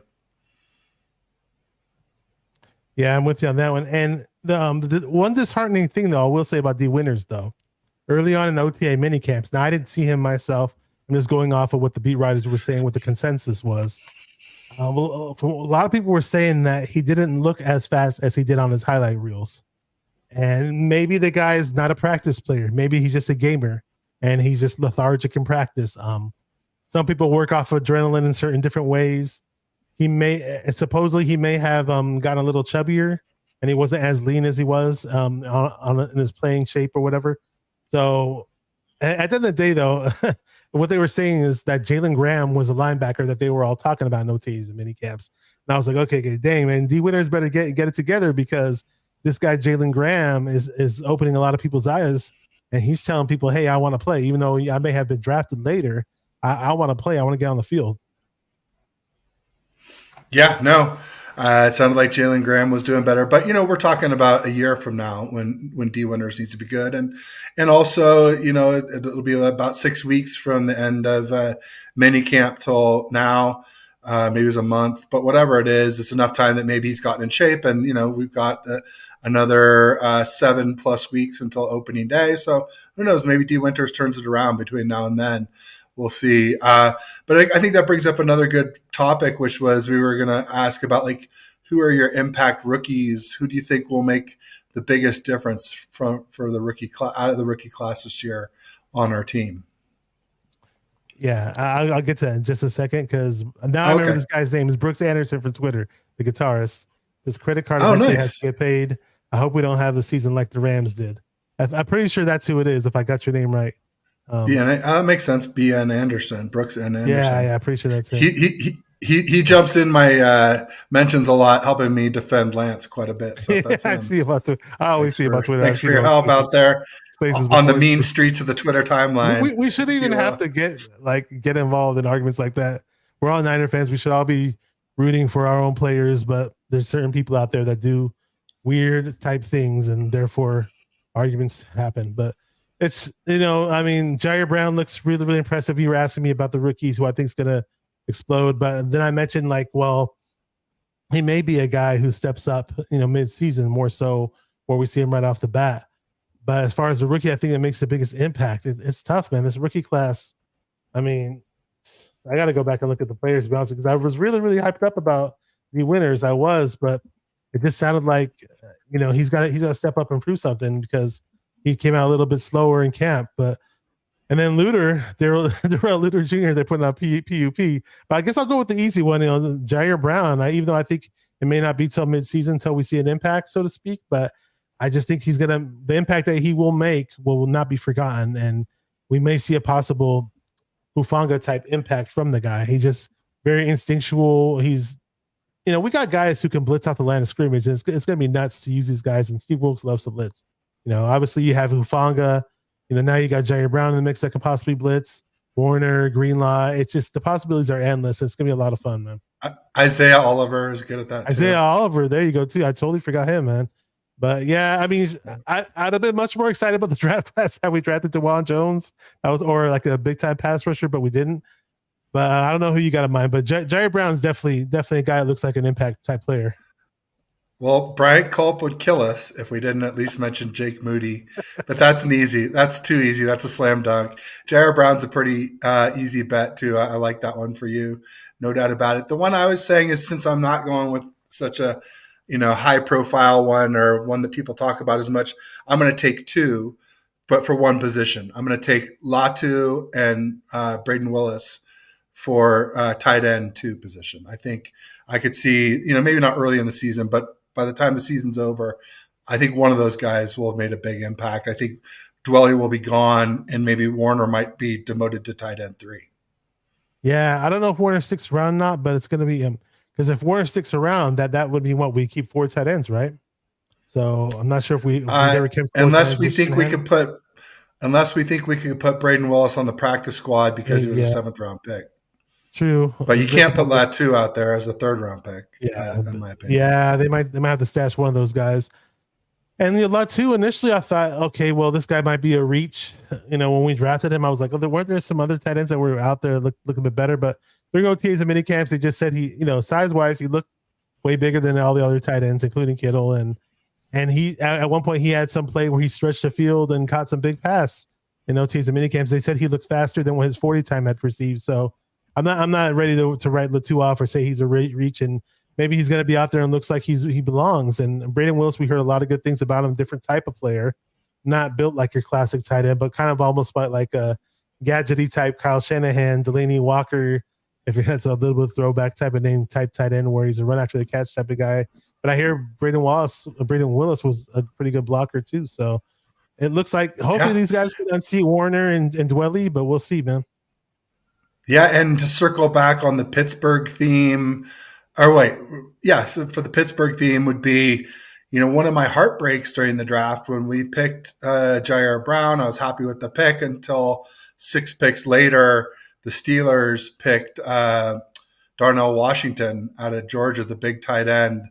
Yeah, I'm with you on that one. And the one disheartening thing, though, I will say about D Winters, though, early on in OTA mini camps. Now, I didn't see him myself. I'm just going off of what the beat writers were saying, what the consensus was. Well, a lot of people were saying that he didn't look as fast as he did on his highlight reels. And maybe the guy is not a practice player. Maybe he's just a gamer and he's just lethargic in practice. Some people work off adrenaline in certain different ways. He may supposedly he may have gotten a little chubbier and he wasn't as lean as he was in his playing shape or whatever. So at the end of the day, though, what they were saying is that Jalen Graham was a linebacker that they were all talking about in OTs and mini camps. And I was like, okay, dang, man, D Winters better get it together because this guy Jalen Graham is opening a lot of people's eyes, and he's telling people, hey, I want to play, even though I may have been drafted later. I want to play. I want to get on the field. Yeah, no. It sounded like Jalen Graham was doing better, but we're talking about a year from now when D Winters needs to be good, and also it'll be about 6 weeks from the end of mini camp till now. Maybe it was a month, but whatever it is, it's enough time that maybe he's gotten in shape, and we've got another 7+ weeks until opening day. So who knows? Maybe D Winters turns it around between now and then. We'll see. But I think that brings up another good topic, which was we were going to ask about who are your impact rookies? Who do you think will make the biggest difference for the rookie out of the rookie class this year on our team? Yeah, I'll get to that in just a second because now I remember this guy's name is Brooks Anderson from Twitter, the guitarist. His credit card eventually has to get paid. I hope we don't have the season like the Rams did. I'm pretty sure that's who it is, if I got your name right. That makes sense. B.N. Anderson, Brooks N. Anderson. Yeah, pretty sure that's him. He jumps in my mentions a lot, helping me defend Lance quite a bit. So that's him. I always see about Twitter. Thanks for your help out there on the mean streets of the Twitter timeline. We should even have to get involved in arguments like that. We're all Niner fans. We should all be rooting for our own players, but there's certain people out there that do weird type things, and therefore arguments happen. But it's, Ji'Ayir Brown looks really, really impressive. You were asking me about the rookies who I think is going to explode. But then I mentioned he may be a guy who steps up, mid-season more so where we see him right off the bat. But as far as the rookie, I think it makes the biggest impact. It's tough, man. This rookie class, I got to go back and look at the players, to be honest, because I was really, really hyped up about the winners. I was, but it just sounded like, he's got to step up and prove something because he came out a little bit slower in camp. And then Darrell Luter Jr., they're putting out PUP. But I guess I'll go with the easy one, Ji'Ayir Brown. Even though I think it may not be till midseason until we see an impact, so to speak, but I just think the impact that he will make will not be forgotten. And we may see a possible Hufanga type impact from the guy. He's just very instinctual. He's, we got guys who can blitz out the line of scrimmage. And it's going to be nuts to use these guys. And Steve Wilkes loves to blitz. Obviously you have Hufanga. Now you got Ji'Ayir Brown in the mix that can possibly blitz. Warner, Greenlaw. It's just the possibilities are endless. It's going to be a lot of fun, man. Isaiah Oliver is good at that, too. Isaiah Oliver, there you go, too. I totally forgot him, man. But, yeah, I'd have been much more excited about the draft class had we drafted DeJuan Jones. Or a big-time pass rusher, but we didn't. But I don't know who you got in mind. But Ji'Ayir Brown's definitely a guy that looks like an impact-type player. Well, Bryant Culp would kill us if we didn't at least mention Jake Moody, but that's that's too easy. That's a slam dunk. Ji'Ayir Brown's a pretty easy bet too. I like that one for you. No doubt about it. The one I was saying is, since I'm not going with such a, high profile one or one that people talk about as much, I'm going to take two, but for one position. I'm going to take Latu and Braden Willis for tight end 2 position. I think I could see, maybe not early in the season, but by the time the season's over, I think one of those guys will have made a big impact. I think Dwelly will be gone, and maybe Warner might be demoted to tight end 3. Yeah, I don't know if Warner sticks around or not, but it's going to be him. Because if Warner sticks around, that would be what we keep 4 tight ends, right? So I'm not sure if we ever kept unless we think we could put Braden Willis on the practice squad because he was a 7th round pick. True, but you can't put Latu out there as a 3rd round pick. In my opinion. Yeah, they might have to stash one of those guys. And the Latu, initially I thought, okay, well, this guy might be a reach. When we drafted him, I was like, oh, weren't there some other tight ends that were out there looking a bit better? But during OTAs and mini camps, they just said he, size wise, he looked way bigger than all the other tight ends, including Kittle. And he at one point he had some play where he stretched the field and caught some big pass in OTAs and mini camps. They said he looked faster than what his 40 time had perceived. So I'm not ready to write Latu off or say he's a reach, and maybe he's going to be out there and looks like he belongs. And Braden Willis, we heard a lot of good things about him. Different type of player, not built like your classic tight end, but kind of almost like a gadgety type Kyle Shanahan, Delaney Walker. If that's a little bit of throwback type of name, type tight end where he's a run after the catch type of guy. But I hear Braden Willis was a pretty good blocker too. So it looks like hopefully these guys can unseat Warner and Dwelly, but we'll see, man. Yeah, and to circle back on the Pittsburgh theme, so for the Pittsburgh theme would be, one of my heartbreaks during the draft when we picked Ji'Ayir Brown. I was happy with the pick until 6 picks later, the Steelers picked Darnell Washington out of Georgia, the big tight end,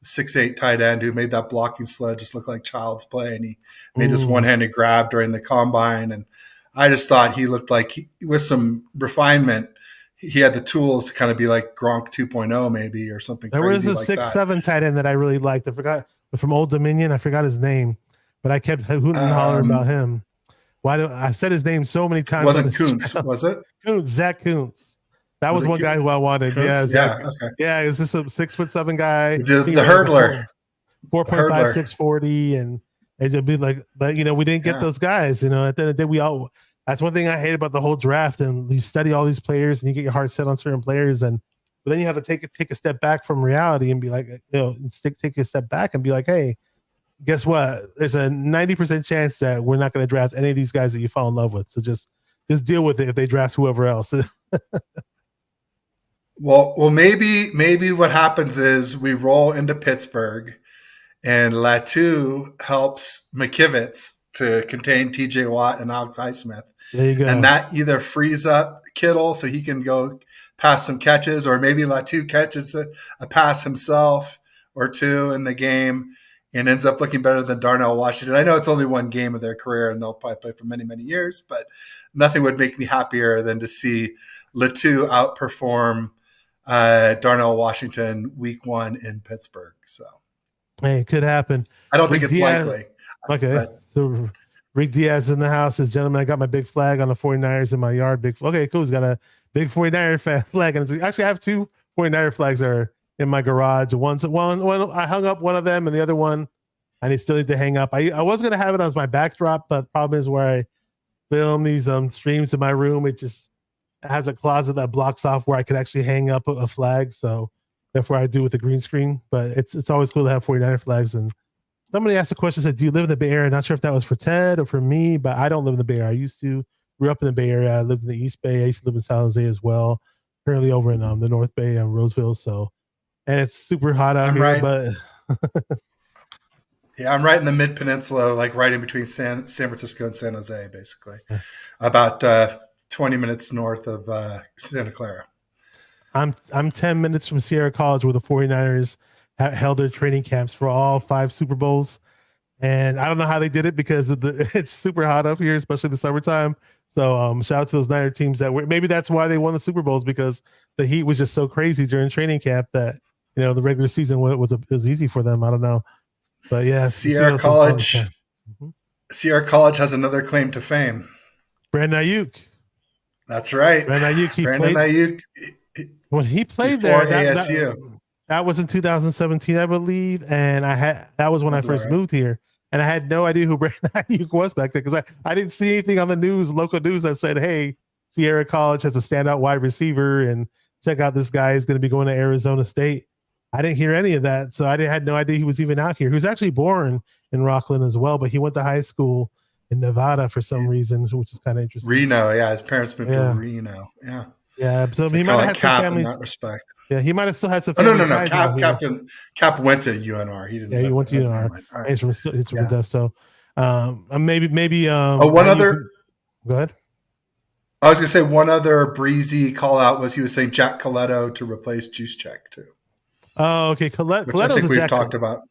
the 6'8" tight end who made that blocking sled just look like child's play, and he made this one-handed grab during the combine. And I just thought he looked like with some refinement, he had the tools to kind of be like Gronk 2.0 maybe or something crazy like that. There was a 6'7" tight end that I really liked. I forgot, from Old Dominion. I forgot his name, but I kept hooting and hollering about him. I said his name so many times. Wasn't Kuntz, was it? Kuntz, Zach Kuntz. That was one guy who I wanted. Kuntz? Yeah, it was just a 6'7" guy. The hurdler. 4.5, 640, and it'd be like, but we didn't get those guys. At the end of the day, that's one thing I hate about the whole draft. And you study all these players, and you get your heart set on certain players, but then you have to take a step back from reality and be like, take a step back and be like, hey, guess what? There's a 90% chance that we're not going to draft any of these guys that you fall in love with. So just deal with it if they draft whoever else. Well, maybe what happens is we roll into Pittsburgh, and Latu helps McKivitz to contain T.J. Watt and Alex Highsmith. There you go. And that either frees up Kittle so he can go pass some catches, or maybe Latu catches a pass himself or two in the game and ends up looking better than Darnell Washington. I know it's only one game of their career and they'll probably play for many, many years, but nothing would make me happier than to see Latu outperform Darnell Washington week 1 in Pittsburgh. So, hey, it could happen. I don't think it's likely. Okay. So Rick Diaz in the house says, gentlemen, I got my big flag on the 49ers in my yard. Okay, cool. He's got a big 49er flag. And actually, I have 2 49er flags that are in my garage. One, I hung up one of them, and the other one I still need to hang up. I was going to have it as my backdrop, but the problem is where I film these streams in my room, it just has a closet that blocks off where I could actually hang up a flag. So therefore I do with the green screen, but it's always cool to have 49er flags. And somebody asked a question, said, do you live in the Bay Area? Not sure if that was for Ted or for me, but I don't live in the Bay Area. I grew up in the Bay Area. I lived in the East Bay. I used to live in San Jose as well. Currently over in the North Bay and Roseville. So, and it's super hot out here, but yeah, I'm right in the Mid Peninsula, like right in between San Francisco and San Jose, basically, about 20 minutes north of Santa Clara. I'm 10 minutes from Sierra College, where the 49ers held their training camps for all 5 Super Bowls. And I don't know how they did it because it's super hot up here, especially the summertime. So shout out to those Niner teams maybe that's why they won the Super Bowls, because the heat was just so crazy during training camp that, the regular season was easy for them. I don't know. But yeah, Sierra College has another claim to fame. Brandon Ayuk. That's right. Brandon Ayuk. When he played there, ASU. That was in 2017, I believe, and that was when I first moved here, and I had no idea who Brandon Ayuk was back then, because I didn't see anything on the local news that said, "Hey, Sierra College has a standout wide receiver, and check out this guy. He's going to be going to Arizona State." I didn't hear any of that, so I had no idea he was even out here. He was actually born in Rockland as well, but he went to high school in Nevada for some reason, which is kind of interesting. Reno, yeah, his parents moved to Reno, yeah. Yeah, so he might have had some family in that respect. Yeah, he might have still had some. No. Cap went to UNR. He didn't. Yeah, he went to UNR. Right. He's from Modesto. Maybe. One other. Go ahead. I was going to say one other breezy call out was he was saying Jack Coletto to replace Juszczyk too. Oh, okay. Which I think we've talked about.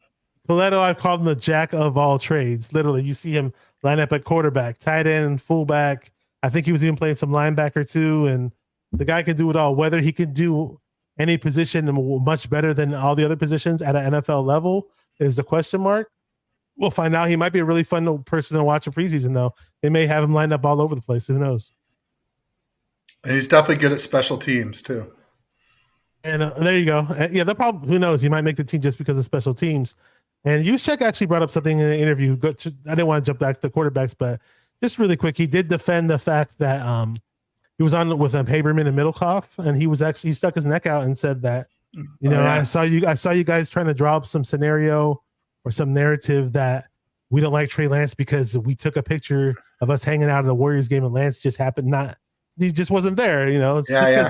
Coletto, I've called him the jack of all trades. Literally, you see him line up at quarterback, tight end, fullback. I think he was even playing some linebacker too. And the guy can do it all. Whether he can do any position much better than all the other positions at an NFL level is the question mark. We'll find out. He might be a really fun person to watch in preseason, though. They may have him lined up all over the place. Who knows? And he's definitely good at special teams too. And there you go. Yeah, they'll probably, who knows? He might make the team just because of special teams. And Juszczyk actually brought up something in the interview. I didn't want to jump back to the quarterbacks, but just really quick, he did defend the fact that he was on with Haberman and Middlecoff, and he stuck his neck out and said that, I saw you guys trying to draw up some scenario or some narrative that we don't like Trey Lance because we took a picture of us hanging out at a Warriors game and Lance just he just wasn't there,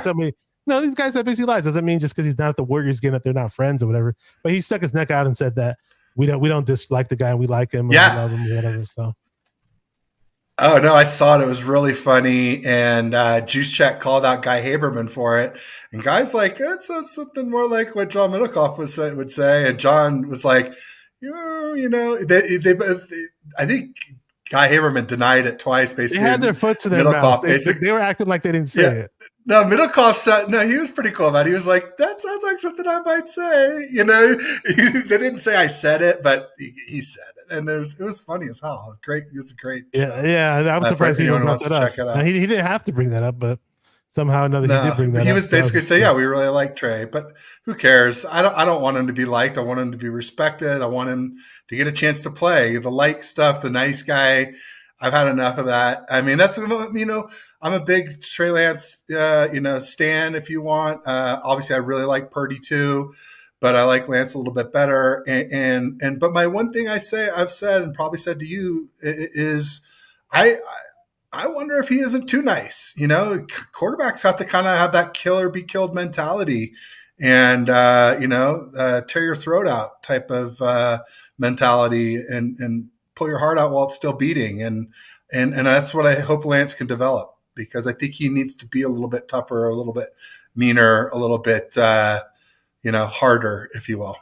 somebody, these guys have busy lives. Doesn't mean just because he's not at the Warriors game that they're not friends or whatever. But he stuck his neck out and said that we don't dislike the guy, we like him, we love him, or whatever. So. Oh no, I saw it. It was really funny, and Juszczyk called out Guy Haberman for it, and Guy's like, "It's something more like what John Middlecoff would say," and John was like, I think Guy Haberman denied it twice. Basically, they had their foot to their mouth. They were acting like they didn't say it. No, Middlecoff said no. He was pretty cool about it. He was like, "That sounds like something I might say." They didn't say I said it, but he said it, and it was funny as hell. Great, it was a great. Yeah. I'm surprised he even brought that up. Now, he didn't have to bring that up, but somehow or another he did bring that up. He was basically saying, "Yeah, we really like Trey, but who cares? I don't want him to be liked. I want him to be respected. I want him to get a chance to play. The like stuff, the nice guy. I've had enough of that. I mean, that's I'm a big Trey Lance, stan if you want. Obviously, I really like Purdy too, but I like Lance a little bit better. But my one thing I've said and probably said to you is, I wonder if he isn't too nice. Quarterbacks have to kind of have that kill or be killed mentality, and tear your throat out type of mentality, and pull your heart out while it's still beating, and that's what I hope Lance can develop, because I think he needs to be a little bit tougher, a little bit meaner, a little bit harder, if you will.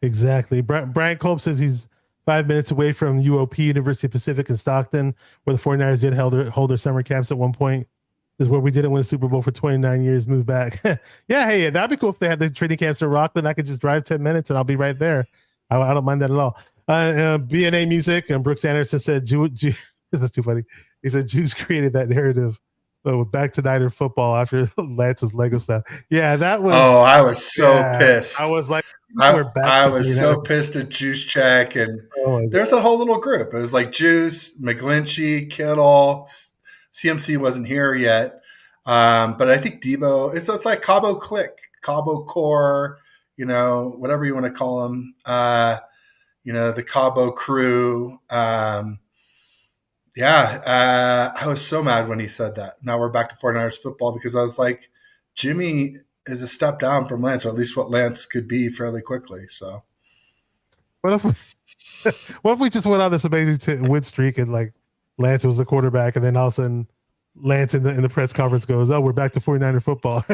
Exactly. Brian Kolb says he's 5 minutes away from UOP, University of Pacific in Stockton, where the 49ers did hold their summer camps at one point. This is where we didn't win a Super Bowl for 29 years, moved back. Hey, that'd be cool if they had the training camps in Rockland. I could just drive 10 minutes and I'll be right there. I don't mind that at all. BNA Music and Brooks Anderson said, this is too funny. He said, Jews created that narrative with back to Niner football after Lance's Lego stuff. Yeah, that was. Oh, I was so pissed. I was like, I was so pissed at Juszczyk, and there's a whole little group. It was like Juice, McGlinchey, Kittle, CMC wasn't here yet, but I think Debo. It's like Cabo Click, Cabo Core, whatever you want to call them. The Cabo crew. I was so mad when he said that. Now we're back to 49ers football, because I was like, Jimmy is a step down from Lance, or at least what Lance could be fairly quickly. So what if we just went on this amazing win streak and like Lance was the quarterback, and then all of a sudden Lance in the press conference goes, "Oh, we're back to 49er football."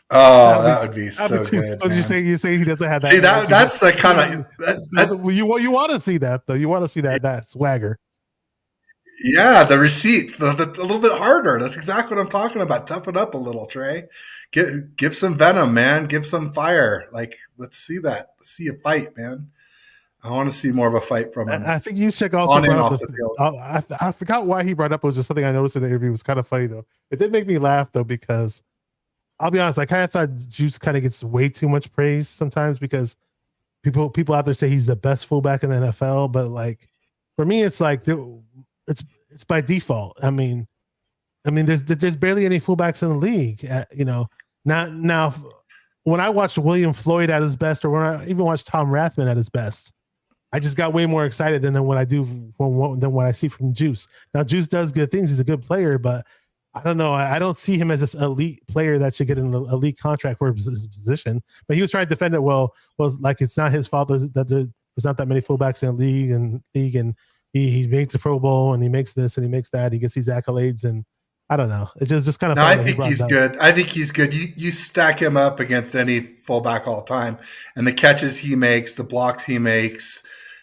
That would be so good. You say he doesn't have that. See, that's the kind of you want to see that though. You want to see that swagger. Yeah, the receipts, a little bit harder. That's exactly what I'm talking about. Toughen up a little, Trey. Give some venom, man. Give some fire. Like, let's see that. Let's see a fight, man. I want to see more of a fight from him. I think Juszczyk also on and off the field. I forgot why he brought up. It was just something I noticed in the interview. It was kind of funny though. It did make me laugh though, because I'll be honest, I kind of thought Juice kind of gets way too much praise sometimes, because people out there say he's the best fullback in the NFL, but like for me, it's like it's by default. I mean, there's barely any fullbacks in the league. Now when I watched William Floyd at his best, or when I even watched Tom Rathman at his best, I just got way more excited than what I see from Juice. Now Juice does good things; he's a good player, but I don't know. I don't see him as this elite player that should get an elite contract for his position. But he was trying to defend it well. Was like, it's not his fault that there's not that many fullbacks in the league, and he makes the Pro Bowl, and he makes this and he makes that. He gets these accolades, and I don't know. It's just kind of No, funny I that he think brought he's that up. good. I think he's good. You stack him up against any fullback all time, and the catches he makes, the blocks he makes,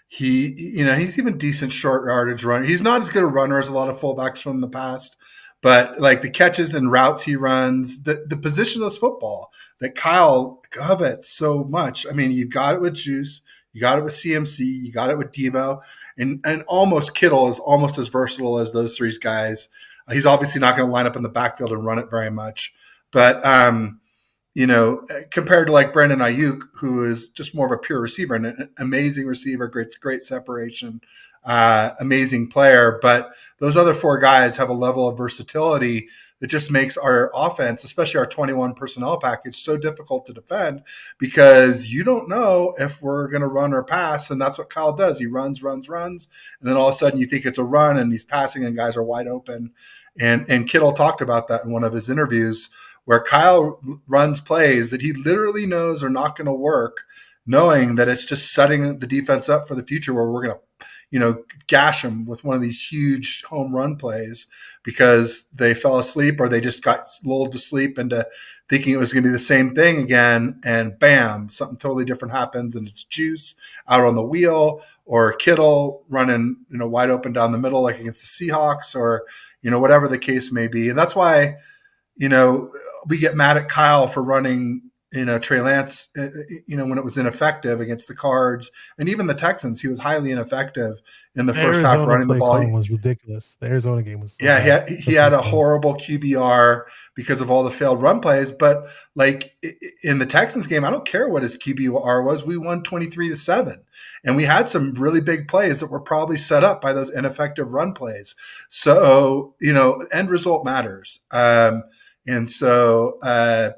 he's even decent short yardage runner. He's not as good a runner as a lot of fullbacks from the past, but like the catches and routes he runs, the positionless football that Kyle covets so much. I mean, you got it with Juice, you got it with CMC, you got it with Debo, and almost Kittle is almost as versatile as those three guys. He's obviously not going to line up in the backfield and run it very much, but compared to like Brandon Ayuk, who is just more of a pure receiver and an amazing receiver, great separation, amazing player. But those other four guys have a level of versatility that just makes our offense, especially our 21 personnel package, so difficult to defend because you don't know if we're going to run or pass. And that's what Kyle does. He runs. And then all of a sudden you think it's a run and he's passing and guys are wide open. And Kittle talked about that in one of his interviews where Kyle runs plays that he literally knows are not going to work, knowing that it's just setting the defense up for the future where we're going to, gash them with one of these huge home run plays because they fell asleep or they just got lulled to sleep into thinking it was going to be the same thing again. And bam, something totally different happens and it's Juice out on the wheel or Kittle running, wide open down the middle like against the Seahawks or, whatever the case may be. And that's why, we get mad at Kyle for running, Trey Lance, when it was ineffective against the Cards and even the Texans. He was highly ineffective in the first half running the ball. Was ridiculous. The Arizona game was he had a horrible QBR because of all the failed run plays. But like in the Texans game, I don't care what his QBR was. We won 23-7, and we had some really big plays that were probably set up by those ineffective run plays. So end result matters. And so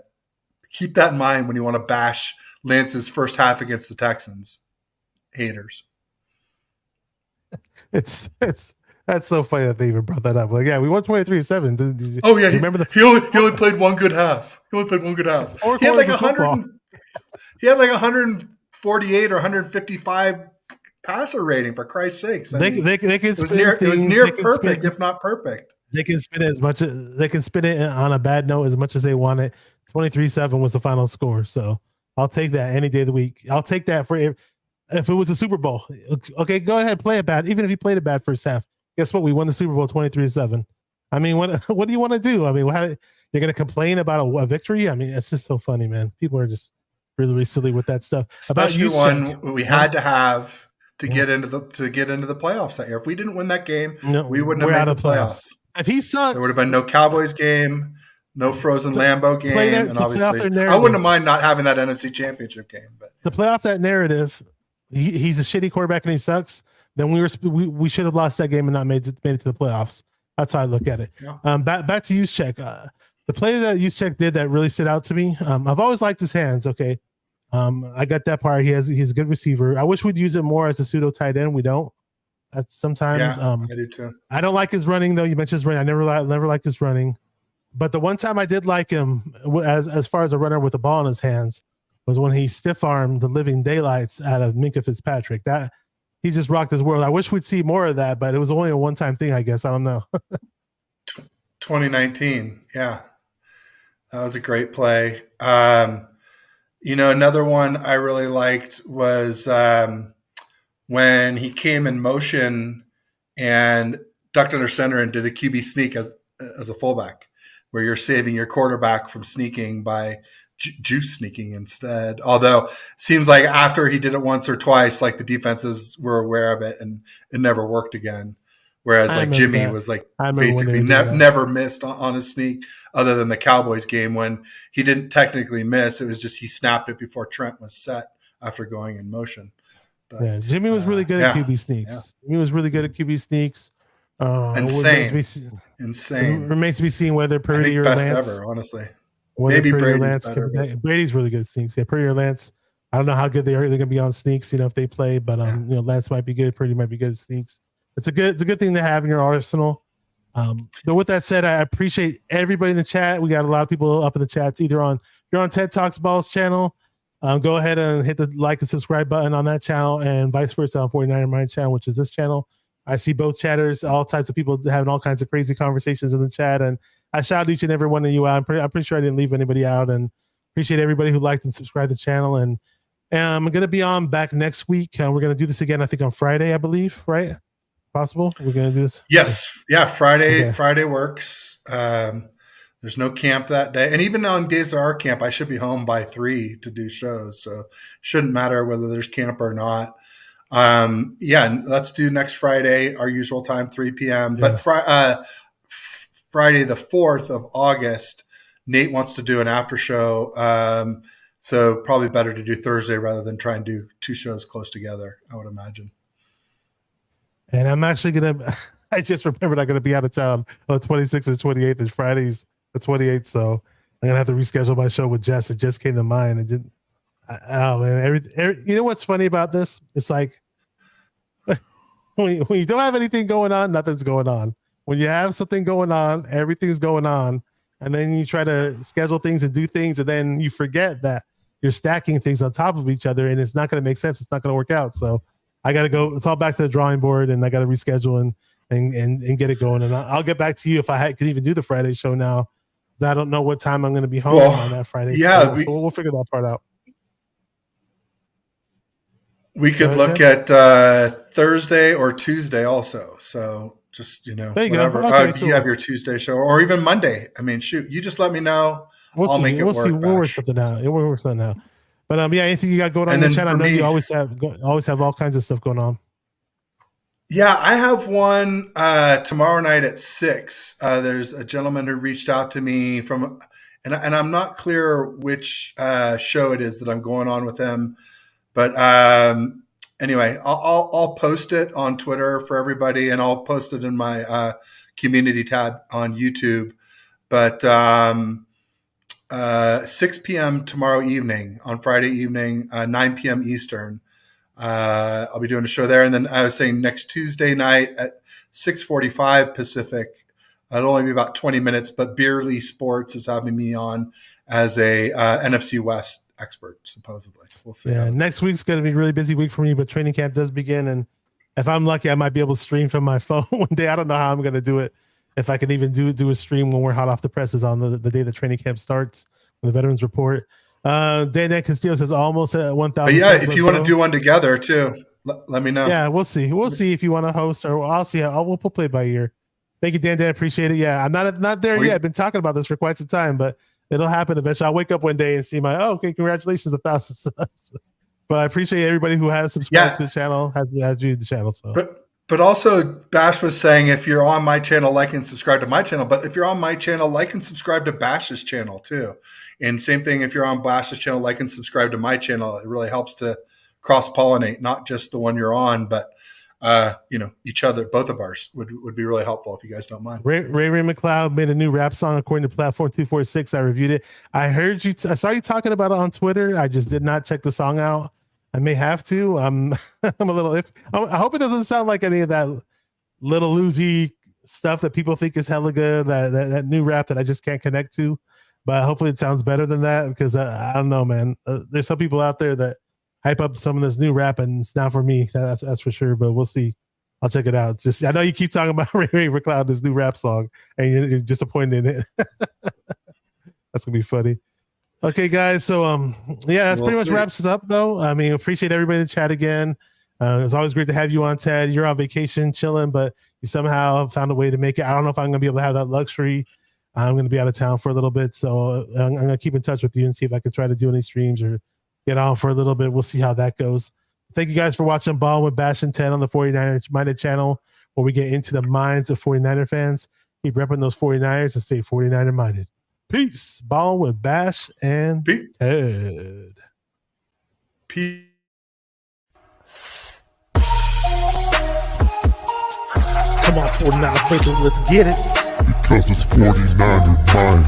keep that in mind when you want to bash Lance's first half against the Texans. Haters. It's that's so funny that they even brought that up. Like, yeah, we won 23-7. Oh yeah, remember he only played one good half. He had like 100. He had like 148 or 155 passer rating for Christ's sakes. They can it was near perfect, if not perfect. They can spin it they can spin it on a bad note as much as they want it. 23-7 was the final score. So I'll take that any day of the week. I'll take that for if it was a Super Bowl. Okay, go ahead, play it bad. Even if you played it bad first half, guess what? We won the Super Bowl 23-7. I mean, what do you want to do? I mean, you're going to complain about a victory? I mean, it's just so funny, man. People are just really, really silly with that stuff. Especially one we had to have to get into the playoffs that year. If we didn't win that game, we wouldn't have made the playoffs. If he sucks, there would have been no Cowboys game, no frozen Lambeau game, and obviously, I wouldn't have mind not having that NFC Championship game. But to play off that narrative, he's a shitty quarterback and he sucks. Then we should have lost that game and not made it to the playoffs. That's how I look at it. Yeah. Back to Juszczyk. The play that Juszczyk did that really stood out to me. I've always liked his hands. Okay, I got that part. He's a good receiver. I wish we'd use it more as a pseudo tight end. We don't. Sometimes I do too. I don't like his running though. You mentioned his running. I never liked his running, but the one time I did like him as far as a runner with the ball in his hands was when he stiff armed the living daylights out of Minkah Fitzpatrick. That he just rocked his world. I wish we'd see more of that, but it was only a one time thing. I guess I don't know. 2019, yeah, that was a great play. Another one I really liked was. When he came in motion and ducked under center and did a QB sneak as a fullback, where you're saving your quarterback from sneaking by juice sneaking instead. Although it seems like after he did it once or twice, like the defenses were aware of it and it never worked again. Whereas like Jimmy was like basically never missed on his sneak other than the Cowboys game when he didn't technically miss. It was just he snapped it before Trent was set after going in motion. But, yeah, Jimmy was really good at QB sneaks. Yeah. Jimmy was really good at QB sneaks. Insane. It remains to be seen whether Purdy or best Lance. Ever, honestly. Maybe Brady's better. Brady's really good at sneaks. Yeah, Purdy or Lance. I don't know how good they're going to be on sneaks. If they play, but Lance might be good. Purdy might be good at sneaks. It's a good thing to have in your arsenal. But with that said, I appreciate everybody in the chat. We got a lot of people up in the chats. Either if you're on TED Talks Balls channel. Go ahead and hit the like and subscribe button on that channel and vice versa on 49er Mind channel, which is this channel. I see both chatters, all types of people having all kinds of crazy conversations in the chat. And I shouted each and every one of you out. I'm pretty sure I didn't leave anybody out, and appreciate everybody who liked and subscribed to the channel. And I'm going to be on back next week. We're going to do this again, I think, on Friday, I believe, right? Possible? We're going to do this? Yes. Yeah, Friday works. There's no camp that day. And even on days there are camp, I should be home by 3 to do shows. So shouldn't matter whether there's camp or not. Yeah, let's do next Friday, our usual time, 3 p.m. Yeah. But Friday, the 4th of August, Nate wants to do an after show. So probably better to do Thursday rather than try and do 2 shows close together, I would imagine. And I'm actually going to, I just remembered I'm going to be out of town on the 26th and 28th. It's Friday's the 28th. So I'm going to have to reschedule my show with Jess. It just came to mind. And just, oh man, you know what's funny about this? It's like when you don't have anything going on, nothing's going on. When you have something going on, everything's going on. And then you try to schedule things and do things, and then you forget that you're stacking things on top of each other, and it's not going to make sense. It's not going to work out. So I got to go. It's all back to the drawing board, and I got to reschedule and get it going. And I'll get back to you if I could even do the Friday show now. I don't know what time I'm going to be home on that Friday. Yeah, so we'll figure that part out. We could look at Thursday or Tuesday also. So just, whatever. Okay, cool. You have your Tuesday show or even Monday. I mean, shoot, you just let me know. I'll make it work. We'll work something out. We'll work something out. But yeah, anything you got going on the channel? I know you always have all kinds of stuff going on. Yeah, I have one tomorrow night at 6. There's a gentleman who reached out to me from, and I'm not clear which show it is that I'm going on with him. But anyway, I'll post it on Twitter for everybody, and I'll post it in my community tab on YouTube. But 6 p.m. tomorrow evening, on Friday evening, 9 p.m. Eastern, I'll be doing a show there. And then I was saying next Tuesday night at 6:45 Pacific, it'll only be about 20 minutes, but Beerly Sports is having me on as a NFC West expert, supposedly. We'll see. Yeah, next week's going to be a really busy week for me, but training camp does begin. And if I'm lucky, I might be able to stream from my phone one day. I don't know how I'm going to do it. If I can even do a stream when we're hot off the presses on the day the training camp starts, when the veterans report. Dan Castillo says almost at 1,000. Yeah, if you want to do one together too, let me know. Yeah, we'll see. We'll see if you want to host, or I'll see. We'll play by ear. Thank you, Dan. Appreciate it. Yeah, I'm not there yet. I've been talking about this for quite some time, but it'll happen eventually. I'll wake up one day and see okay, congratulations, 1,000 subs. But I appreciate everybody who has subscribed to the channel, has viewed the channel. So, but also Bash was saying, if you're on my channel, like and subscribe to my channel. But if you're on my channel, like and subscribe to Bash's channel too. And same thing, if you're on Bash's channel, like and subscribe to my channel. It really helps to cross pollinate, not just the one you're on, but each other. Both of ours would be really helpful if you guys don't mind. Ray McLeod made a new rap song according to Platform 246. I reviewed it. I heard you. I saw you talking about it on Twitter. I just did not check the song out. I may have to. I'm a little. I hope it doesn't sound like any of that Little Uzi stuff that people think is hella good. That new rap that I just can't connect to. But hopefully it sounds better than that, because I don't know, man. There's some people out there that hype up some of this new rap, and it's not for me. That's for sure. But we'll see. I'll check it out. It's just, I know you keep talking about Ray McLeod, this new rap song, and you're disappointed in it. That's gonna be funny. Okay, guys. So yeah, that's pretty much wraps it up, though. I mean, appreciate everybody in the chat again. It's always great to have you on, Ted. You're on vacation, chilling, but you somehow found a way to make it. I don't know if I'm gonna be able to have that luxury. I'm gonna be out of town for a little bit, so I'm gonna keep in touch with you and see if I can try to do any streams or get on for a little bit. We'll see how that goes. Thank you guys for watching Ball with Bash and 10 on the 49er Minded channel, where we get into the minds of 49er fans. Keep repping those 49ers and stay 49er minded. Peace. Ball with Bash and Ted. Peace. Come on, 49er fans, let's get it. Because it's 49er mind.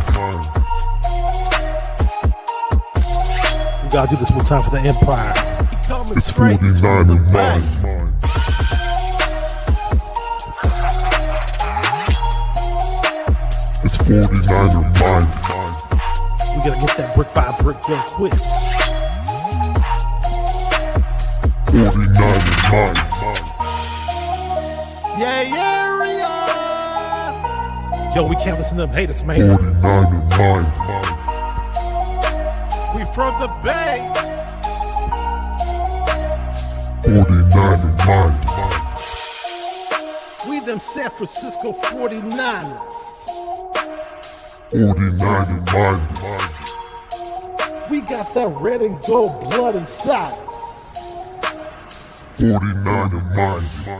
We gotta do this one time for the Empire. It's 49er mind. It's 49er mind. We gotta get that brick by brick real quick. 49er mind. Yeah, Yo, we can't listen to them haters, man. 49er mind. We from the Bay. 49er mind. We them San Francisco 49ers. 49er mind. We got that red and gold blood inside us. 49er mind.